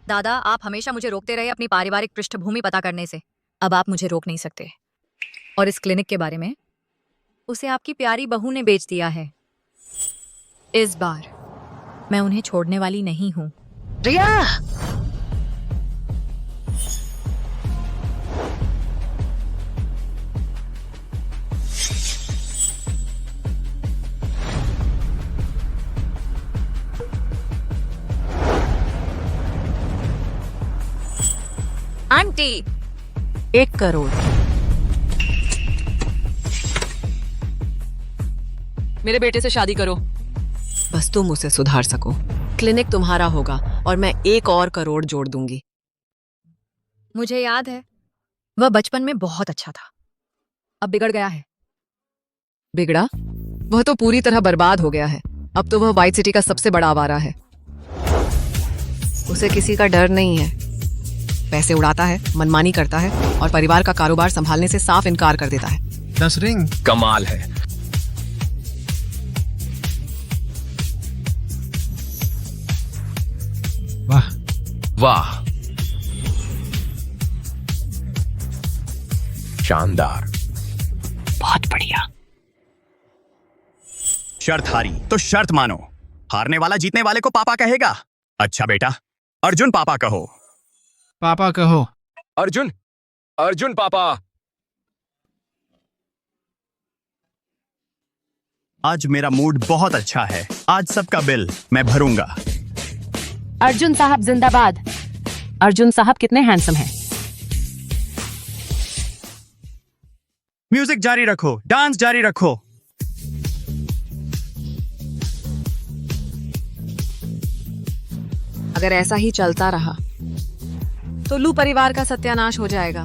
दादा, आप हमेशा मुझे रोकते रहे अपनी पारिवारिक पृष्ठभूमि पता करने से। अब आप मुझे रोक नहीं सकते। और इस क्लिनिक के बारे में, उसे आपकी प्यारी बहू ने बेच दिया है। इस बार मैं उन्हें छोड़ने वाली नहीं हूँ। रिया, आंटी, 1 करोड़। मेरे बेटे से शादी करो, बस तुम उसे सुधार सको। क्लिनिक तुम्हारा होगा और मैं 1 और करोड़ जोड़ दूंगी। मुझे याद है, वह बचपन में बहुत अच्छा था। अब बिगड़ गया है। बिगड़ा? वह तो पूरी तरह बर्बाद हो गया है। अब तो वह वाइट सिटी का सबसे बड़ा आवारा है। उसे किसी का डर नहीं है। पैसे उड़ाता है, मनमानी करता है और परिवार का कारोबार संभालने से साफ इनकार कर देता है। 10 रिंग कमाल है। वाह, वाह, शानदार। बहुत बढ़िया। शर्त हारी तो शर्त मानो। हारने वाला जीतने वाले को पापा कहेगा। अच्छा बेटा, अर्जुन पापा कहो। पापा कहो। अर्जुन, अर्जुन पापा। आज मेरा मूड बहुत अच्छा है। आज सबका बिल मैं भरूंगा। अर्जुन साहब जिंदाबाद। अर्जुन साहब कितने हैंडसम हैं। म्यूजिक जारी रखो, डांस जारी रखो। अगर ऐसा ही चलता रहा तो लू परिवार का सत्यानाश हो जाएगा।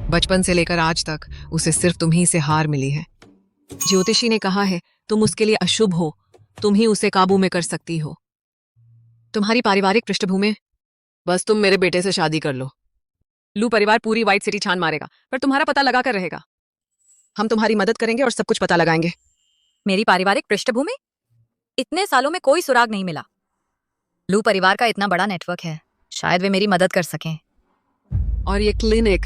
बचपन से लेकर आज तक उसे सिर्फ तुम्ही से हार मिली है। ज्योतिषी ने कहा है तुम उसके लिए अशुभ हो, तुम ही उसे काबू में कर सकती हो। तुम्हारी पारिवारिक पृष्ठभूमि, बस तुम मेरे बेटे से शादी कर लो। लू परिवार पूरी वाइट सिटी छान मारेगा, पर तुम्हारा पता लगा कर रहेगा। हम तुम्हारी मदद करेंगे और सब कुछ पता लगाएंगे। मेरी पारिवारिक पृष्ठभूमि? इतने सालों में कोई सुराग नहीं मिला। लू परिवार का इतना बड़ा नेटवर्क है, शायद वे मेरी मदद कर सकें। और ये क्लिनिक,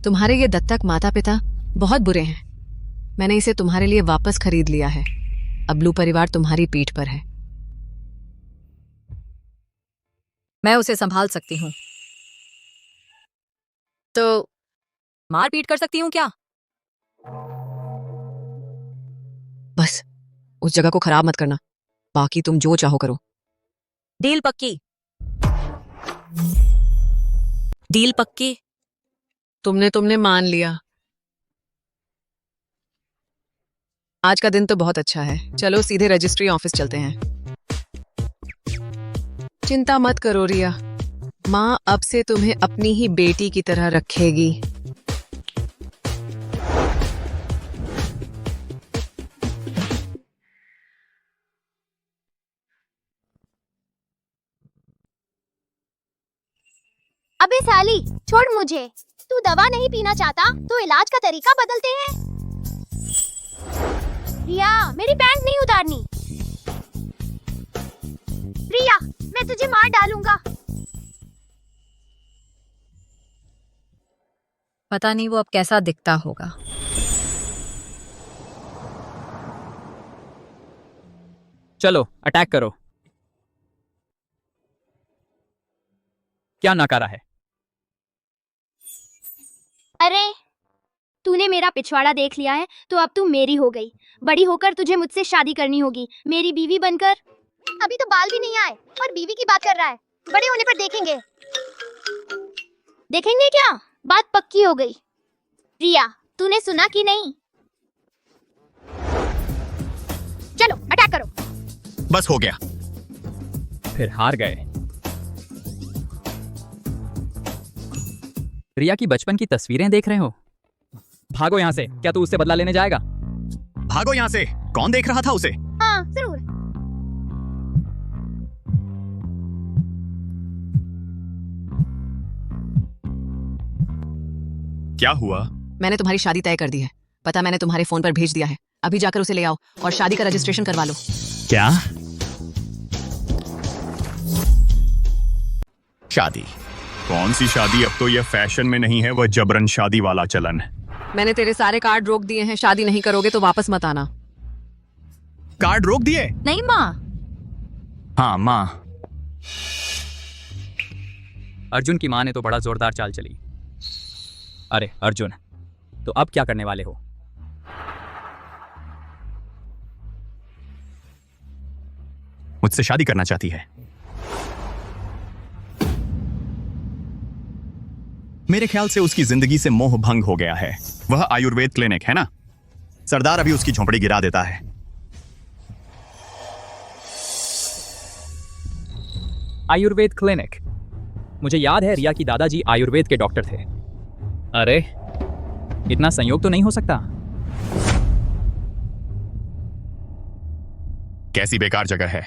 तुम्हारे ये दत्तक माता पिता बहुत बुरे हैं। मैंने इसे तुम्हारे लिए वापस खरीद लिया है। अब लू परिवार तुम्हारी पीठ पर है। मैं उसे संभाल सकती हूँ। तो मारपीट कर सकती हूँ क्या? बस उस जगह को खराब मत करना, बाकी तुम जो चाहो करो। डील पक्की। डील पक्की। तुमने मान लिया। आज का दिन तो बहुत अच्छा है। चलो सीधे रजिस्ट्री ऑफिस चलते हैं। चिंता मत करो रिया, माँ अब से तुम्हें अपनी ही बेटी की तरह रखेगी। अबे साली, छोड़ मुझे। तू दवा नहीं पीना चाहता तो इलाज का तरीका बदलते हैं। रिया, मेरी पैंट नहीं उतारनी। रिया, मैं तुझे मार डालूंगा। पता नहीं वो अब कैसा दिखता होगा। चलो अटैक करो। क्या नकारा है? अरे, तूने मेरा पिछवाड़ा देख लिया है तो अब तू मेरी हो गई। बड़ी होकर तुझे मुझसे शादी करनी होगी, मेरी बीवी बनकर। अभी तो बाल भी नहीं आए और बीवी की बात कर रहा है। बड़े होने पर देखेंगे। देखेंगे क्या? बात पक्की हो गई। रिया, तूने सुना कि नहीं? चलो अटैक करो। बस हो गया। फिर हार गए। रिया की बचपन की तस्वीरें देख रहे हो? भागो यहाँ से। क्या तू उससे बदला लेने जाएगा? भागो यहाँ से। कौन देख रहा था उसे? हाँ जरूर। क्या हुआ? मैंने तुम्हारी शादी तय कर दी है। पता मैंने तुम्हारे फोन पर भेज दिया है। अभी जाकर उसे ले आओ और शादी का रजिस्ट्रेशन करवा लो। क्या? शादी? कौन सी शादी? अब तो यह फैशन में नहीं है, वह जबरन शादी वाला चलन। मैंने तेरे सारे कार्ड रोक दिए हैं, शादी नहीं करोगे तो वापस मत आना। कार्ड रोक दिए? नहीं माँ। हाँ माँ। अर्जुन की माँ ने तो बड़ा जोरदार चाल चली। अरे अर्जुन, तो अब क्या करने वाले हो? मुझसे शादी करना चाहती है। मेरे ख्याल से उसकी जिंदगी से मोह भंग हो गया है। वह आयुर्वेद क्लिनिक है ना, सरदार अभी उसकी झोंपड़ी गिरा देता है। आयुर्वेद क्लिनिक? मुझे याद है रिया की दादाजी आयुर्वेद के डॉक्टर थे। अरे इतना संयोग तो नहीं हो सकता? कैसी बेकार जगह है।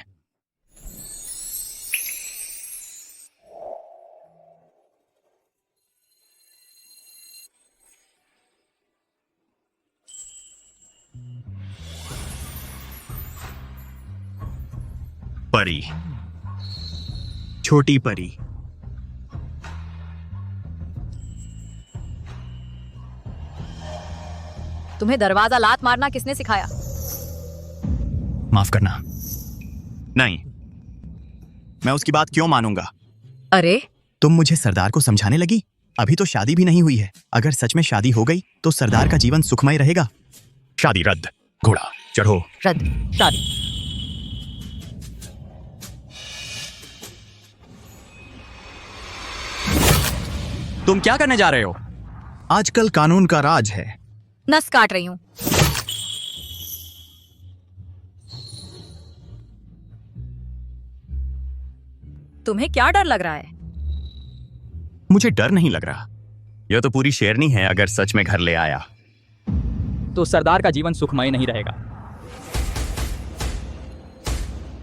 परी, छोटी परी। तुम्हें दरवाजा लात मारना किसने सिखाया? माफ करना। नहीं, मैं उसकी बात क्यों मानूंगा? अरे तुम मुझे सरदार को समझाने लगी? अभी तो शादी भी नहीं हुई है। अगर सच में शादी हो गई तो सरदार का जीवन सुखमय रहेगा। शादी रद्द। घोड़ा चढ़ो। रद्द शादी। तुम क्या करने जा रहे हो? आजकल कानून का राज है। नस काट रही हूं। तुम्हें क्या डर लग रहा है? मुझे डर नहीं लग रहा। यह तो पूरी शेरनी है अगर सच में घर ले आया। तो सरदार का जीवन सुखमय नहीं रहेगा।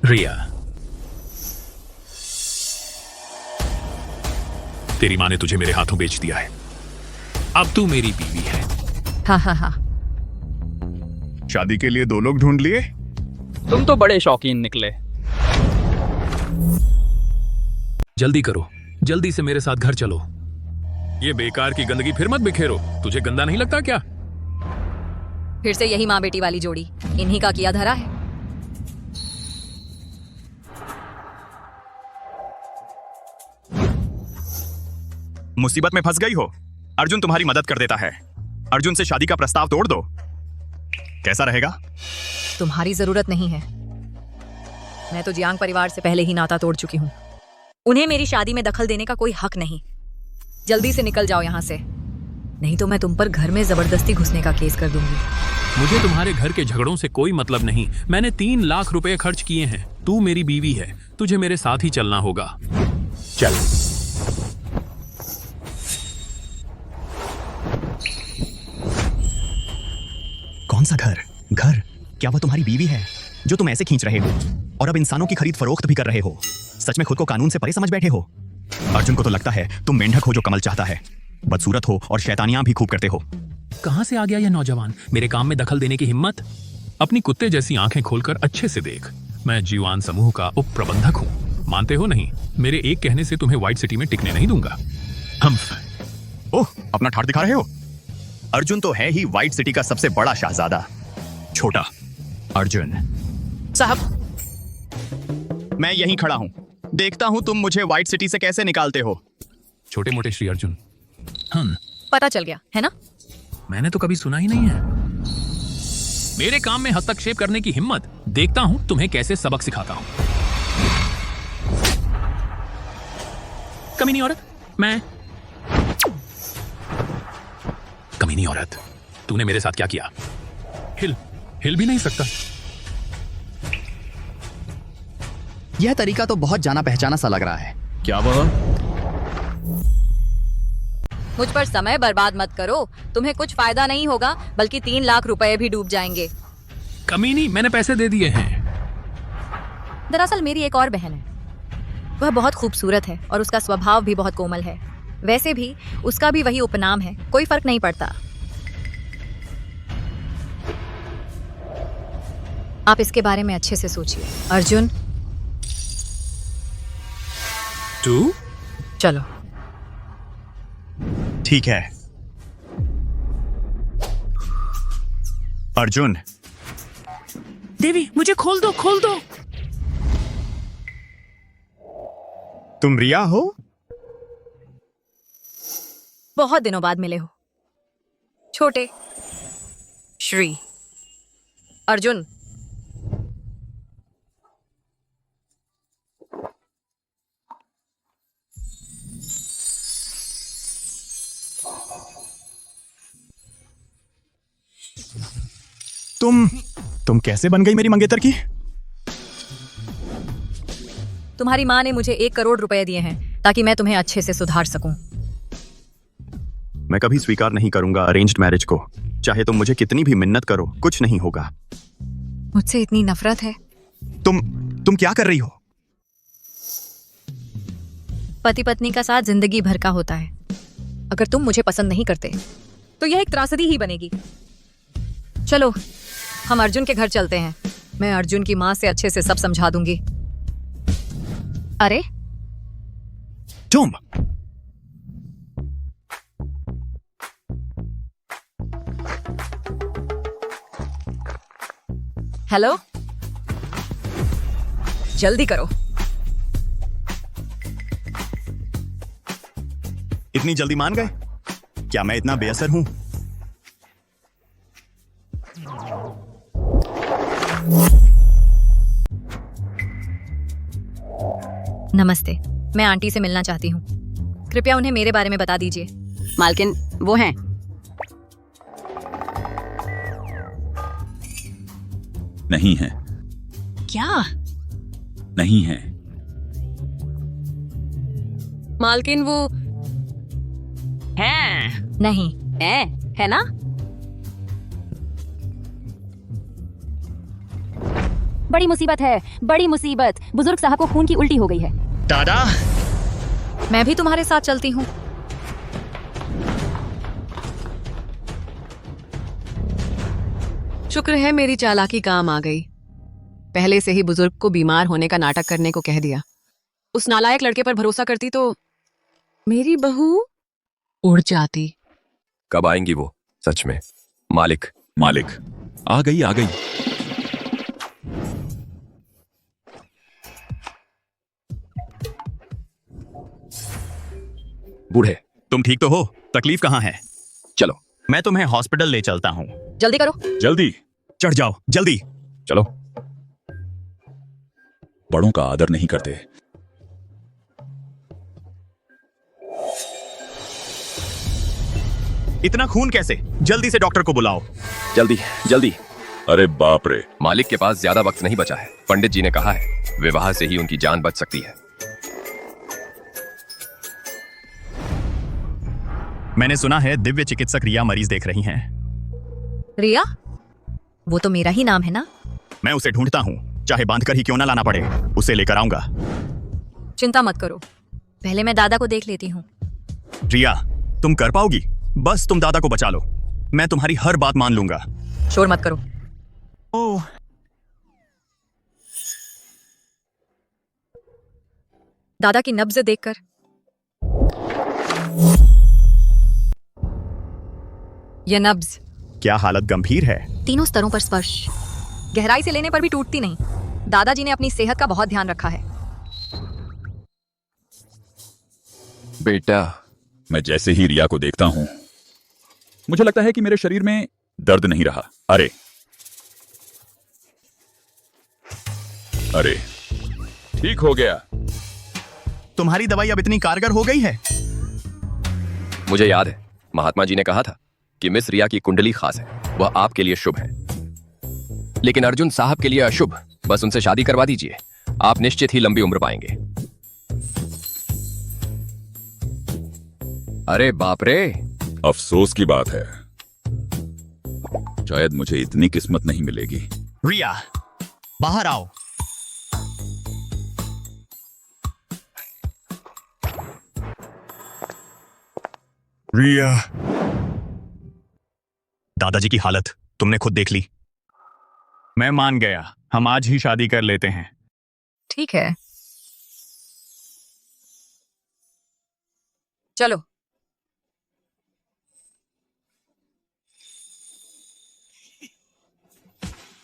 रिया, तेरी माँ ने तुझे मेरे हाथों बेच दिया है। अब तू मेरी बीवी है। हाँ हाँ हाँ। शादी के लिए दो लोग ढूंढ लिए? तुम तो बड़े शौकीन निकले। जल्दी करो, जल्दी से मेरे साथ घर चलो। ये बेकार की गंदगी फिर मत बिखेरो। तुझे गंदा नहीं लगता क्या? फिर से यही माँ बेटी वाली जोड़ी, इन्हीं का किया धरा है। मुसीबत में फंस गई हो। अर्जुन तुम्हारी मदद कर देता है। अर्जुन से शादी का प्रस्ताव तोड़ दो। कैसा रहेगा? तुम्हारी जरूरत नहीं है। मैं तो जियांग परिवार से पहले ही नाता तोड़ चुकी हूँ। उन्हें मेरी शादी में दखल देने का कोई हक नहीं। जल्दी से निकल जाओ यहाँ से, नहीं तो मैं तुम पर घर में जबरदस्ती घुसने का केस कर दूंगी। मुझे तुम्हारे घर के झगड़ों से कोई मतलब नहीं। मैंने 3 लाख रुपए खर्च किए हैं। तू मेरी बीवी है, तुझे मेरे साथ ही चलना होगा। चल। कौन सा घर? घर? क्या वह तुम्हारी बीवी है जो तुम ऐसे खींच रहे हो और अब इंसानों की खरीद फरोख्त भी कर रहे हो? सच में खुद को कानून से परे समझ बैठे हो? अर्जुन को तो लगता है तुम मेंढक हो जो कमल चाहता है। बदसूरत हो और शैतानियां भी खूब करते हो। कहां से आ गया यह नौजवान? मेरे काम में दखल देने की हिम्मत? अपनी कुत्ते जैसी आंखें खोलकर अच्छे से देख। मैं जीवान समूह का उप प्रबंधक हूँ। मानते हो नहीं? मेरे एक कहने से तुम्हें व्हाइट सिटी में टिकने नहीं दूंगा। हम ओह, अपना ठाठ दिखा रहे हो? अर्जुन तो है ही व्हाइट सिटी का सबसे बड़ा शहजादा। छोटा अर्जुन साहब, मैं यहीं खड़ा हूं। देखता हूं तुम मुझे व्हाइट सिटी से कैसे निकालते हो। छोटे मोटे श्री अर्जुन। पता चल गया है ना? मैंने तो कभी सुना ही नहीं है। मेरे काम में हस्तक्षेप करने की हिम्मत। देखता हूं तुम्हें कैसे सबक सिखाता हूं। कमीनी औरत, मैं कमीनी औरत, तूने मेरे साथ क्या किया? हिल भी नहीं सकता। यह तरीका तो बहुत जाना पहचाना सा लग रहा है। क्या वह? मुझ पर समय बर्बाद मत करो। तुम्हें कुछ फायदा नहीं होगा, बल्कि 3 लाख रुपए भी डूब जाएंगे। कमीनी, मैंने पैसे दे दिए हैं। दरअसल मेरी एक और बहन है। वह बहुत खूबसूरत है और उसका स्वभाव भी बहुत कोमल है। वैसे भी उसका भी वही उपनाम है, कोई फर्क नहीं पड़ता। आप इसके बारे में अच्छे से सोचिए। अर्जुन, तू चलो। ठीक है। अर्जुन, देवी मुझे खोल दो, खोल दो। तुम रिया हो? बहुत दिनों बाद मिले हो छोटे श्री। अर्जुन, तुम कैसे बन गई मेरी मंगेतर की? तुम्हारी माँ ने मुझे 1 करोड़ रुपए दिए हैं ताकि मैं तुम्हें अच्छे से सुधार सकूं। मैं कभी स्वीकार नहीं करूंगा अरेंज्ड मैरिज को। चाहे तुम मुझे कितनी भी मिन्नत करो, कुछ नहीं होगा। मुझसे इतनी नफरत है? तुम क्या कर रही हो? पति पत्नी का साथ जिंदगी भर का होता है। अगर तुम मुझे पसंद नहीं करते तो यह एक त्रासदी ही बनेगी। चलो हम अर्जुन के घर चलते हैं। मैं अर्जुन की माँ से अच्छे से सब समझा दूंगी। अरे तुम हेलो, जल्दी करो। इतनी जल्दी मान गए? क्या मैं इतना बेअसर हूं? नमस्ते, मैं आंटी से मिलना चाहती हूँ। कृपया उन्हें मेरे बारे में बता दीजिए। मालकिन वो हैं। नहीं है। क्या? नहीं है। मालकिन वो हैं। नहीं। है ना? बड़ी मुसीबत है, बड़ी मुसीबत। बुजुर्ग साहब को खून की उल्टी हो गई है। दादा, मैं भी तुम्हारे साथ चलती हूँ। शुक्र है मेरी चालाकी काम आ गई। पहले से ही बुजुर्ग को बीमार होने का नाटक करने को कह दिया। उस नालायक लड़के पर भरोसा करती तो मेरी बहू उड़ जाती। कब आएंगी वो? सच में मालिक। मालिक आ गई, आ गई। बूढ़े, तुम ठीक तो हो? तकलीफ कहाँ है? चलो मैं तुम्हें हॉस्पिटल ले चलता हूँ। जल्दी करो। जल्दी चढ़ जाओ, जल्दी। चलो। बड़ों का आदर नहीं करते। इतना खून कैसे? जल्दी से डॉक्टर को बुलाओ। जल्दी जल्दी। अरे बाप रे। मालिक के पास ज्यादा वक्त नहीं बचा है। पंडित जी ने कहा है विवाह से ही उनकी जान बच सकती है। मैंने सुना है दिव्य चिकित्सक रिया मरीज देख रही हैं। रिया? वो तो मेरा ही नाम है ना? मैं उसे ढूंढता हूँ, चाहे बांधकर ही क्यों ना लाना पड़े, उसे लेकर आऊंगा। चिंता मत करो, पहले मैं दादा को देख लेती हूँ। रिया, तुम कर पाओगी? बस तुम दादा को बचा लो, मैं तुम्हारी हर बात मान लूंगा। शोर मत करो। ओह, दादा की नब्ज देखकर यह नब्ज क्या हालत गंभीर है? तीनों स्तरों पर स्पर्श, गहराई से लेने पर भी टूटती नहीं। दादाजी ने अपनी सेहत का बहुत ध्यान रखा है। बेटा, मैं जैसे ही रिया को देखता हूं, मुझे लगता है कि मेरे शरीर में दर्द नहीं रहा। अरे अरे, ठीक हो गया। तुम्हारी दवाई अब इतनी कारगर हो गई है? मुझे याद है महात्मा जी ने कहा था कि मिस रिया की कुंडली खास है, वह आपके लिए शुभ है, लेकिन अर्जुन साहब के लिए अशुभ। बस उनसे शादी करवा दीजिए, आप निश्चित ही लंबी उम्र पाएंगे। अरे बाप रे। अफसोस की बात है, शायद मुझे इतनी किस्मत नहीं मिलेगी। रिया, बाहर आओ। रिया, दादाजी की हालत तुमने खुद देख ली। मैं मान गया, हम आज ही शादी कर लेते हैं। ठीक है। चलो।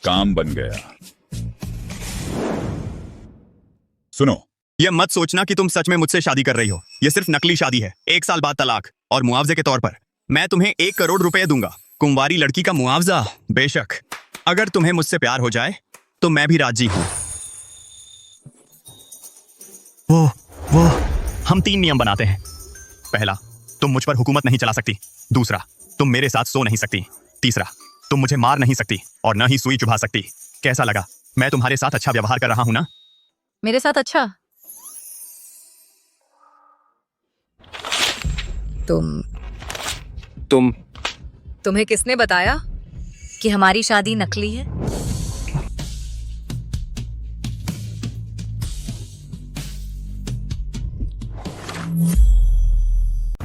काम बन गया। सुनो, यह मत सोचना कि तुम सच में मुझसे शादी कर रही हो। यह सिर्फ नकली शादी है। 1 साल बाद तलाक और मुआवजे के तौर पर मैं तुम्हें 1 करोड़ रुपए दूंगा। कुंवारी लड़की का मुआवजा। बेशक अगर तुम्हें मुझसे प्यार हो जाए तो मैं भी राजी हूं। वो हम 3 नियम बनाते हैं। पहला, तुम मुझ पर हुकूमत नहीं चला सकती। दूसरा, तुम मेरे साथ सो नहीं सकती। तीसरा, तुम मुझे मार नहीं सकती और न ही सुई चुभा सकती। कैसा लगा? मैं तुम्हारे साथ अच्छा व्यवहार कर रहा हूं ना? मेरे साथ अच्छा? तुम्हें किसने बताया कि हमारी शादी नकली है?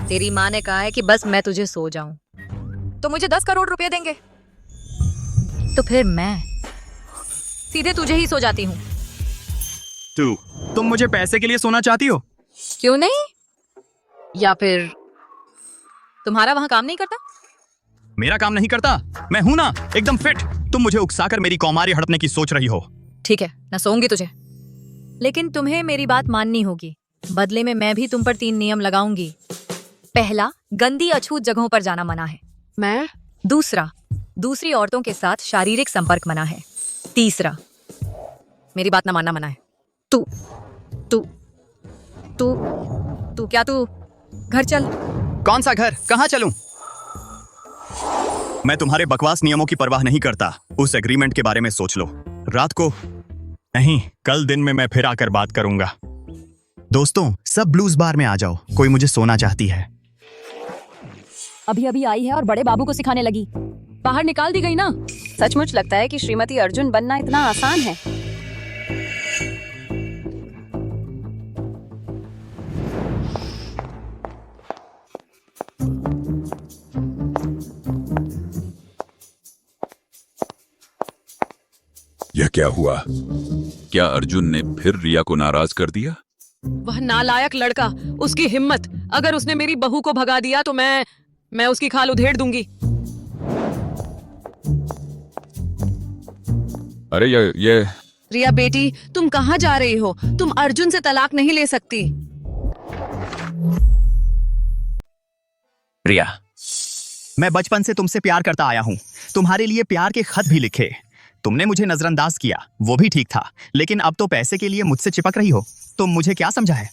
तेरी माँ ने कहा है कि बस मैं तुझे सो जाऊं तो मुझे 10 करोड़ रुपए देंगे। तो फिर मैं सीधे तुझे ही सो जाती हूँ। तुम मुझे पैसे के लिए सोना चाहती हो? क्यों नहीं? या फिर तुम्हारा वहां काम नहीं करता? मेरा काम नहीं करता? मैं हूं ना, एकदम फिट। तुम मुझे उकसाकर मेरी कौमारी हड़पने की सोच रही हो। ठीक है, मैं सोऊंगी तुझे, लेकिन तुम्हें मेरी बात माननी होगी। बदले में मैं भी तुम पर 3 नियम लगाऊंगी। पहला, गंदी अछूत जगहों पर जाना मना है। मैं दूसरा, दूसरी औरतों के साथ शारीरिक संपर्क मना है। तीसरा, मेरी बात ना मानना मना है। तू तू तू तू क्या तू घर चल। कौन सा घर? कहां चलूं? मैं तुम्हारे बकवास नियमों की परवाह नहीं करता। उस एग्रीमेंट के बारे में सोच लो। रात को नहीं, कल दिन में मैं फिर आकर बात करूंगा। दोस्तों, सब ब्लूज बार में आ जाओ, कोई मुझे सोना चाहती है। अभी अभी आई है और बड़े बाबू को सिखाने लगी। बाहर निकाल दी गई ना। सचमुच लगता है कि श्रीमती अर्जुन बनना इतना आसान है। यह क्या हुआ? क्या अर्जुन ने फिर रिया को नाराज कर दिया? वह नालायक लड़का, उसकी हिम्मत। अगर उसने मेरी बहू को भगा दिया तो मैं उसकी खाल उधेड़ दूंगी। अरे ये रिया बेटी, तुम कहाँ जा रही हो? तुम अर्जुन से तलाक नहीं ले सकती। रिया, मैं बचपन से तुमसे प्यार करता आया हूं। तुम्हारे लिए प्यार के खत भी लिखे। तुमने मुझे नजरअंदाज किया, वो भी ठीक था, लेकिन अब तो पैसे के लिए मुझसे चिपक रही हो। तुम मुझे क्या समझा है?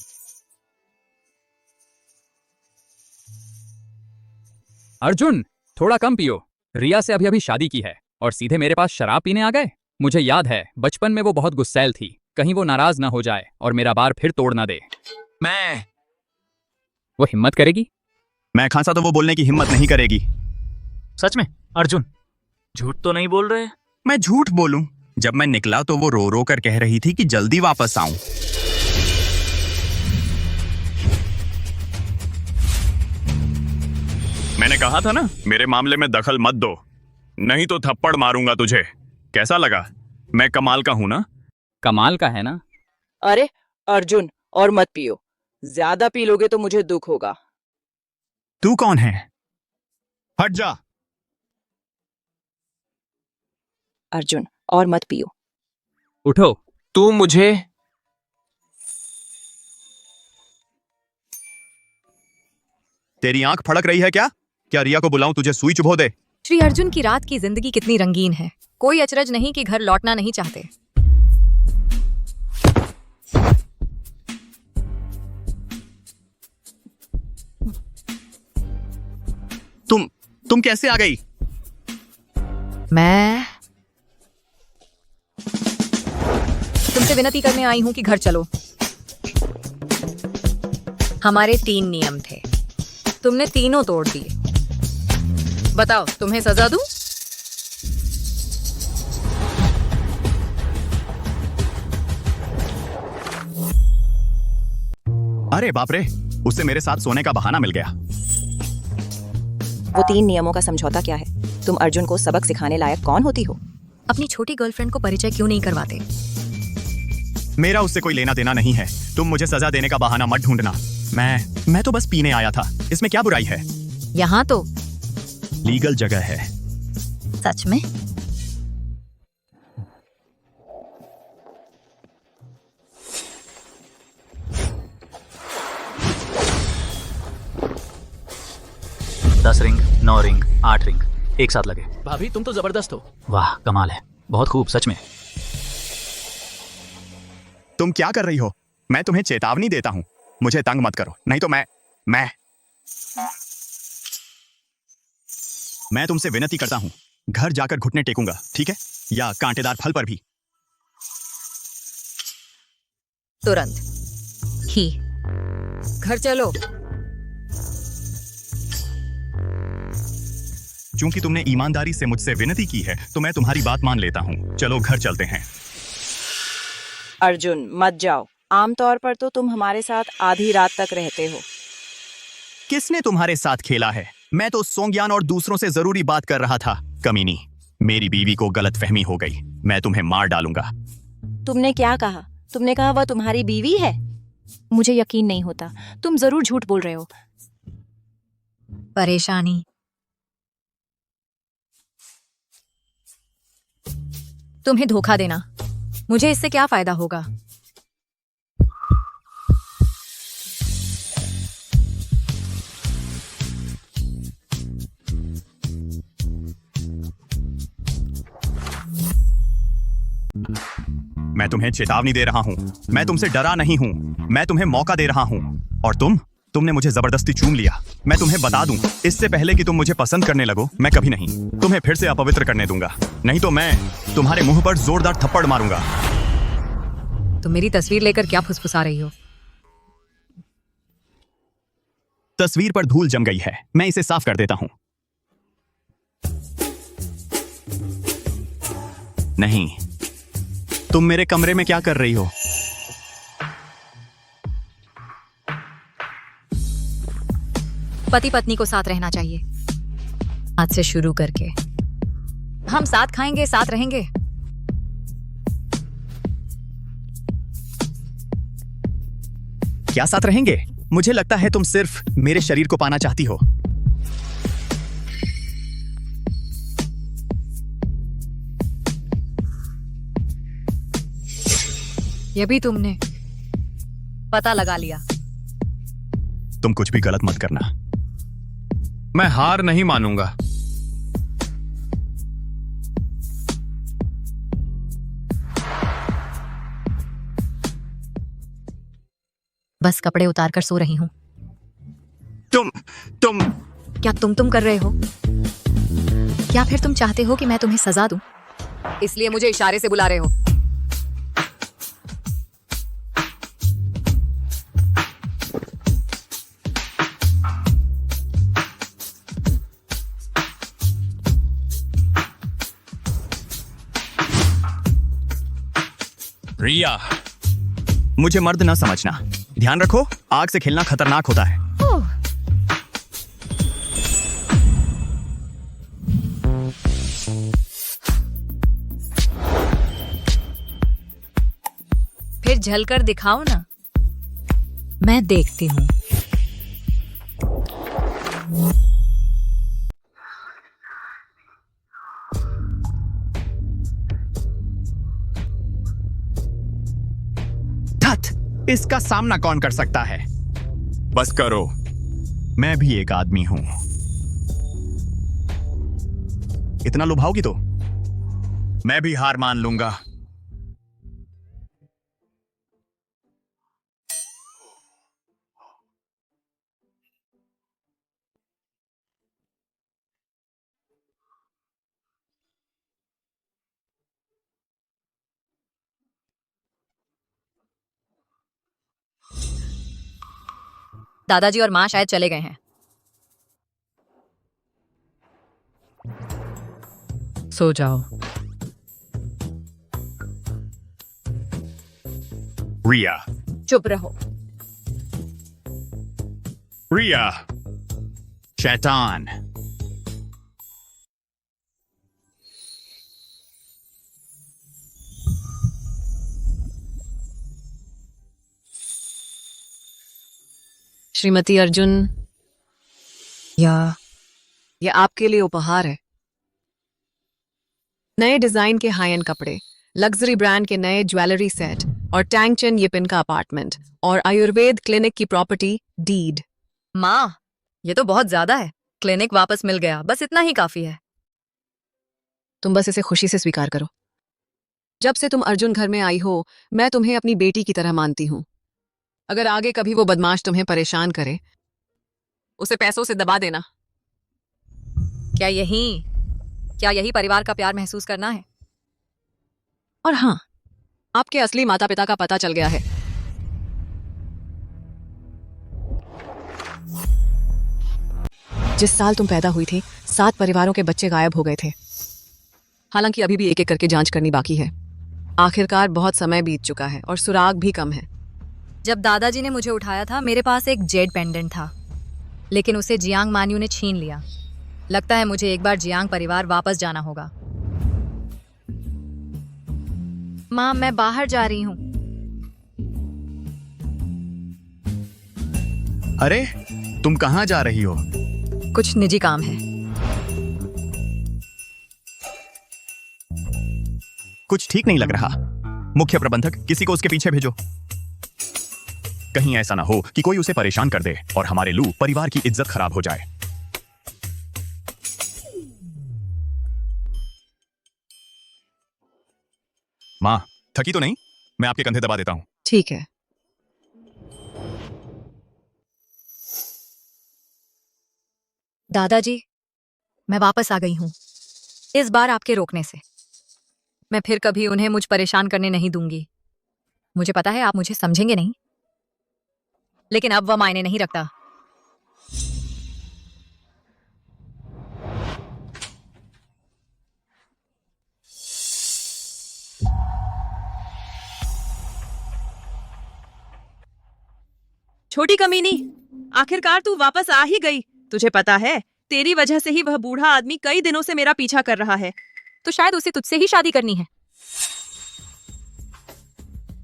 अर्जुन, थोड़ा कम पियो। रिया से अभी अभी शादी की है और सीधे मेरे पास शराब पीने आ गए। मुझे याद है बचपन में वो बहुत गुस्सैल थी। कहीं वो नाराज ना हो जाए और मेरा बार फिर तोड़ ना दे। वो हिम्मत करेगी? मैं खांसा तो वो बोलने की हिम्मत नहीं करेगी। सच में? अर्जुन झूठ तो नहीं बोल रहे? मैं झूठ बोलूं? जब मैं निकला तो वो रो रो कर कह रही थी कि जल्दी वापस आऊं। मैंने कहा था ना, मेरे मामले में दखल मत दो, नहीं तो थप्पड़ मारूंगा तुझे। कैसा लगा? मैं कमाल का हूं ना? कमाल का है ना? अरे अर्जुन, और मत पियो। ज्यादा पी लोगे तो मुझे दुख होगा। तू कौन है? हट जा। अर्जुन, और मत पियो। उठो। तू मुझे तेरी आंख फड़क रही है क्या? क्या रिया को बुलाऊं तुझे सुई चुभो दे? श्री अर्जुन की रात की जिंदगी कितनी रंगीन है। कोई अचरज नहीं कि घर लौटना नहीं चाहते। तुम कैसे आ गई? मैं तुमसे विनती करने आई हूं कि घर चलो। हमारे 3 नियम थे, तुमने तीनों तोड़ दिए। बताओ, तुम्हें सजा दूं? अरे बाप रे, उससे मेरे साथ सोने का बहाना मिल गया। वो 3 नियमों का समझौता क्या है? तुम अर्जुन को सबक सिखाने लायक कौन होती हो? अपनी छोटी गर्लफ्रेंड को परिचय क्यों नहीं करवाते? मेरा उससे कोई लेना देना नहीं है। तुम मुझे सजा देने का बहाना मत ढूंढना। मैं तो बस पीने आया था। इसमें क्या बुराई है? यहाँ तो लीगल जगह है। सच में? दस रिंग, 9 रिंग, 8 रिंग एक साथ लगे। भाभी तुम तो जबरदस्त हो। वाह कमाल है, बहुत खूब सच में। तुम क्या कर रही हो? मैं तुम्हें चेतावनी देता हूं, मुझे तंग मत करो, नहीं तो मैं तुमसे विनती करता हूं, घर जाकर घुटने टेकूंगा, ठीक है? या कांटेदार फल पर भी। तुरंत ही घर चलो। चूंकि तुमने ईमानदारी से मुझसे विनती की है तो मैं तुम्हारी बात मान लेता हूं। चलो घर चलते हैं। अर्जुन मत जाओ, आमतौर पर तो तुम हमारे साथ आधी रात तक रहते हो। किसने तुम्हारे साथ खेला है? मैं तो सोंग्यान और दूसरों से जरूरी बात कर रहा था। कमीनी, मेरी बीवी को गलतफहमी हो गई, मैं तुम्हें मार डालूंगा। तुमने क्या कहा? तुमने कहा वह तुम्हारी बीवी है? मुझे यकीन नहीं होता, तुम जरूर झूठ बोल रहे हो। परेशानी तुम्हें धोखा देना, मुझे इससे क्या फायदा होगा? मैं तुम्हें चेतावनी दे रहा हूं, मैं तुमसे डरा नहीं हूं, मैं तुम्हें मौका दे रहा हूं। और तुमने मुझे जबरदस्ती चूम लिया। मैं तुम्हें बता दूं, इससे पहले कि तुम मुझे पसंद करने लगो, मैं कभी नहीं तुम्हें फिर से अपवित्र करने दूंगा। नहीं तो मैं तुम्हारे मुंह पर जोरदार थप्पड़ मारूंगा। तुम मेरी तस्वीर लेकर क्या फुसफुसा रही हो? तस्वीर पर धूल जम गई है, मैं इसे साफ कर देता हूं। नहीं, तुम मेरे कमरे में क्या कर रही हो? पति पत्नी को साथ रहना चाहिए। आज से शुरू करके हम साथ खाएंगे, साथ रहेंगे। क्या साथ रहेंगे? मुझे लगता है तुम सिर्फ मेरे शरीर को पाना चाहती हो। यह भी तुमने पता लगा लिया। तुम कुछ भी गलत मत करना। मैं हार नहीं मानूंगा। बस कपड़े उतार कर सो रही हूं। तुम क्या तुम कर रहे हो? क्या फिर तुम चाहते हो कि मैं तुम्हें सजा दूं? इसलिए मुझे इशारे से बुला रहे हो? रिया, मुझे मर्द ना समझना। ध्यान रखो, आग से खेलना खतरनाक होता है। फिर झलकर दिखाओ ना, मैं देखती हूं। इसका सामना कौन कर सकता है? बस करो, मैं भी एक आदमी हूं। इतना लुभाओगी तो मैं भी हार मान लूंगा। दादाजी और माँ शायद चले गए हैं। सो जाओ। रिया, चुप रहो। रिया, शैतान। श्रीमती अर्जुन, यह आपके लिए उपहार है। नए डिजाइन के हाई एंड कपड़े, लग्जरी ब्रांड के नए ज्वेलरी सेट और टैंगचन येपिन का अपार्टमेंट और आयुर्वेद क्लिनिक की प्रॉपर्टी डीड। माँ, ये तो बहुत ज्यादा है। क्लिनिक वापस मिल गया, बस इतना ही काफी है। तुम बस इसे खुशी से स्वीकार करो। जब से तुम अर्जुन घर में आई हो, मैं तुम्हें अपनी बेटी की तरह मानती हूँ। अगर आगे कभी वो बदमाश तुम्हें परेशान करे, उसे पैसों से दबा देना। क्या यही परिवार का प्यार महसूस करना है? और हाँ, आपके असली माता पिता का पता चल गया है। जिस साल तुम पैदा हुई थी, 7 परिवारों के बच्चे गायब हो गए थे। हालांकि अभी भी एक एक करके जांच करनी बाकी है। आखिरकार बहुत समय बीत चुका है और सुराग भी कम है। जब दादाजी ने मुझे उठाया था, मेरे पास एक जेड पेंडेंट था, लेकिन उसे जियांग मान्यू ने छीन लिया। लगता है मुझे एक बार जियांग परिवार वापस जाना होगा। माँ, मैं बाहर जा रही हूँ। अरे, तुम कहाँ जा रही हो? कुछ निजी काम है। कुछ ठीक नहीं लग रहा। मुख्य प्रबंधक, किसी को उसके पीछे भेजो। कहीं ऐसा ना हो कि कोई उसे परेशान कर दे और हमारे लू परिवार की इज्जत खराब हो जाए। माँ, थकी तो नहीं? मैं आपके कंधे दबा देता हूँ। ठीक है। दादाजी, मैं वापस आ गई हूँ। इस बार आपके रोकने से। मैं फिर कभी उन्हें मुझ परेशान करने नहीं दूंगी। मुझे पता है आप मुझे समझेंगे नहीं, लेकिन अब वह मायने नहीं रखता। छोटी कमीनी, आखिरकार तू वापस आ ही गई। तुझे पता है, तेरी वजह से ही वह बूढ़ा आदमी कई दिनों से मेरा पीछा कर रहा है। तो शायद उसे तुझसे ही शादी करनी है।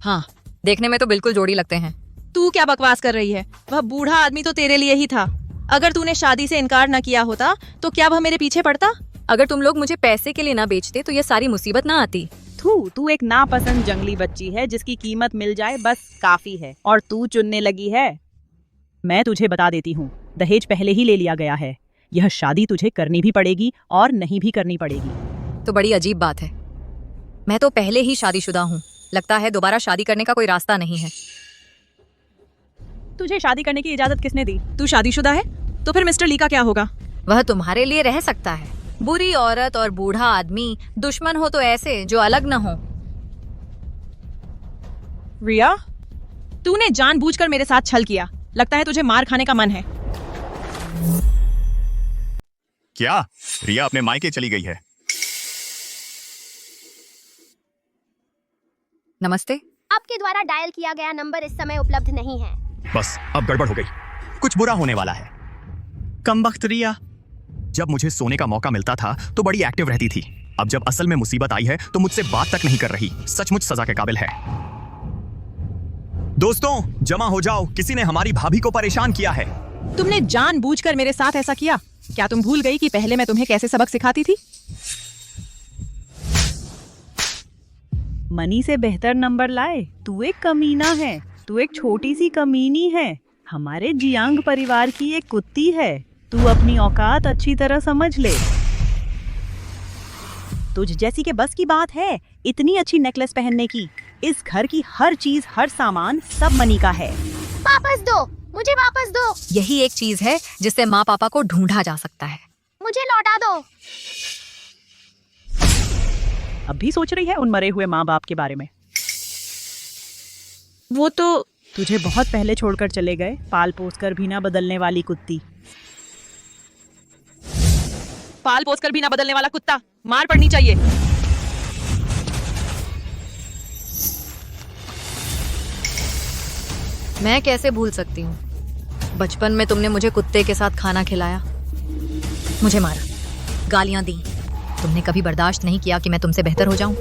हाँ, देखने में तो बिल्कुल जोड़ी लगते हैं। तू क्या बकवास कर रही है? वह बूढ़ा आदमी तो तेरे लिए ही था। अगर तूने शादी से इनकार न किया होता तो क्या वह मेरे पीछे पड़ता? अगर तुम लोग मुझे पैसे के लिए ना बेचते तो यह सारी मुसीबत ना आती। तू एक नापसंद जंगली बच्ची है जिसकी कीमत मिल जाए बस काफी है, और तू चुनने लगी है। मैं तुझे बता देती हूँ, दहेज पहले ही ले लिया गया है। यह शादी तुझे करनी भी पड़ेगी और नहीं भी करनी पड़ेगी। तो बड़ी अजीब बात है। मैं तो पहले ही शादीशुदा हूँ। लगता है दोबारा शादी करने का कोई रास्ता नहीं है। तुझे शादी करने की इजाजत किसने दी? तू शादीशुदा है तो फिर मिस्टर ली का क्या होगा? वह तुम्हारे लिए रह सकता है। बुरी औरत और बूढ़ा आदमी दुश्मन हो तो ऐसे जो अलग न हो। रिया, तूने जानबूझकर मेरे साथ छल किया। लगता है तुझे मार खाने का मन है। क्या रिया अपने मायके चली गई है? नमस्ते। आपके द्वारा डायल किया गया नंबर इस समय उपलब्ध नहीं है। बस अब गड़बड़ हो गई। कुछ बुरा होने वाला है। कमबख्त रिया। जब मुझे सोने का मौका मिलता था तो बड़ी एक्टिव रहती थी। अब जब असल में मुसीबत आई है तो मुझसे बात तक नहीं कर रही। सचमुच सजा के काबिल है। दोस्तों, जमा हो जाओ। किसी ने हमारी भाभी को परेशान किया है। तुमने जानबूझकर मेरे साथ ऐसा किया? क्या तुम भूल गई कि पहले मैं तुम्हें कैसे सबक सिखाती थी? मनी से बेहतर नंबर लाए। तू एक कमीना है। तू एक छोटी सी कमीनी है। हमारे जियांग परिवार की एक कुत्ती है। तू अपनी औकात अच्छी तरह समझ ले। तुझ जैसी के बस की बात है इतनी अच्छी नेकलेस पहनने की। इस घर की हर चीज, हर सामान सब मनी का है। वापस दो, मुझे वापस दो। यही एक चीज है जिससे माँ पापा को ढूंढा जा सकता है। मुझे लौटा दो। अब भी सोच रही है उन मरे हुए माँ बाप के बारे में? वो तो तुझे बहुत पहले छोड़कर चले गए। पाल पोस कर भी ना बदलने वाली कुत्ती। पाल पोस कर भी ना बदलने वाला कुत्ता। मार पड़नी चाहिए। मैं कैसे भूल सकती हूँ? बचपन में तुमने मुझे कुत्ते के साथ खाना खिलाया, मुझे मारा, गालियां दी। तुमने कभी बर्दाश्त नहीं किया कि मैं तुमसे बेहतर हो जाऊं।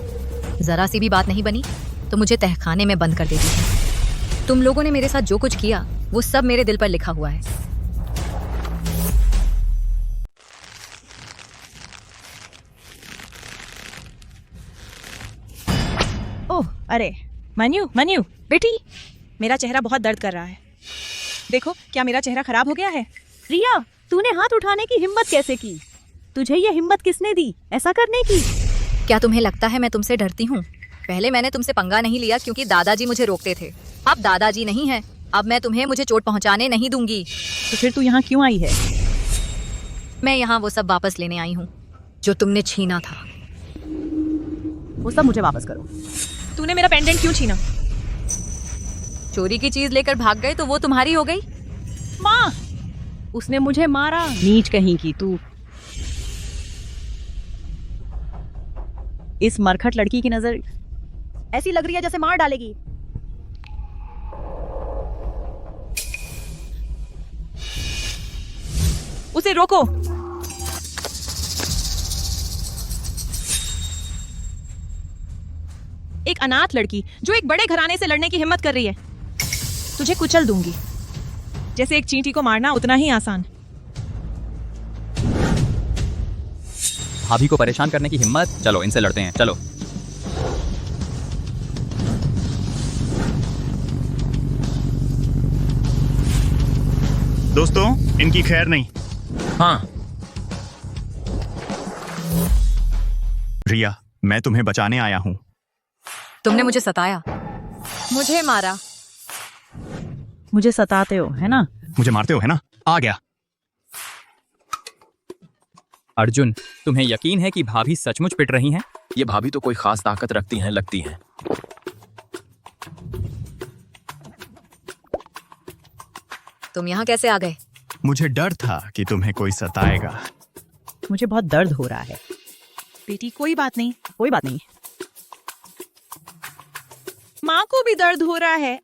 जरा सी भी बात नहीं बनी तो मुझे तहखाने में बंद कर देती थी। तुम लोगों ने मेरे साथ जो कुछ किया वो सब मेरे दिल पर लिखा हुआ है। ओह अरे मन्यू मन्यू बेटी, मेरा चेहरा बहुत दर्द कर रहा है। देखो क्या मेरा चेहरा खराब हो गया है। रिया, तूने हाथ उठाने की हिम्मत कैसे की? तुझे ये हिम्मत किसने दी ऐसा करने की? क्या तुम्हें लगता है मैं तुमसे डरती हूँ? पहले मैंने तुमसे पंगा नहीं लिया क्योंकि दादाजी मुझे रोकते थे। अब दादाजी नहीं है, अब मैं तुम्हें मुझे चोट पहुँचाने नहीं दूंगी। तो फिर तू यहाँ क्यों आई है? मैं यहाँ वो सब वापस लेने आई हूँ जो तुमने छीना था। वो सब मुझे वापस करो। तूने मेरा पेंडेंट क्यों छीना? चोरी की चीज लेकर भाग गए तो वो तुम्हारी हो गई। माँ, उसने मुझे मारा। नीच कहीं की तू। इस मरखट लड़की की नजर ऐसी लग रही है जैसे मार डालेगी। उसे रोको। एक अनाथ लड़की जो एक बड़े घराने से लड़ने की हिम्मत कर रही है। तुझे कुचल दूंगी। जैसे एक चींटी को मारना उतना ही आसान। भाभी को परेशान करने की हिम्मत, चलो इनसे लड़ते हैं, चलो। दोस्तों, इनकी खैर नहीं। हाँ, रिया, मैं तुम्हें बचाने आया हूँ। तुमने मुझे सताया, मुझे मारा। मुझे सताते हो है ना? मुझे मारते हो है ना? आ गया। अर्जुन, तुम्हें यकीन है कि भाभी सचमुच पिट रही हैं? ये भाभी तो कोई खास ताकत रखती हैं लगती हैं। तुम यहाँ कैसे आ गए? मुझे डर था कि तुम्हें कोई सताएगा। मुझे बहुत दर्द हो रहा है। बेटी कोई बात नहीं, कोई बात नहीं। माँ को भी दर्द हो रहा है।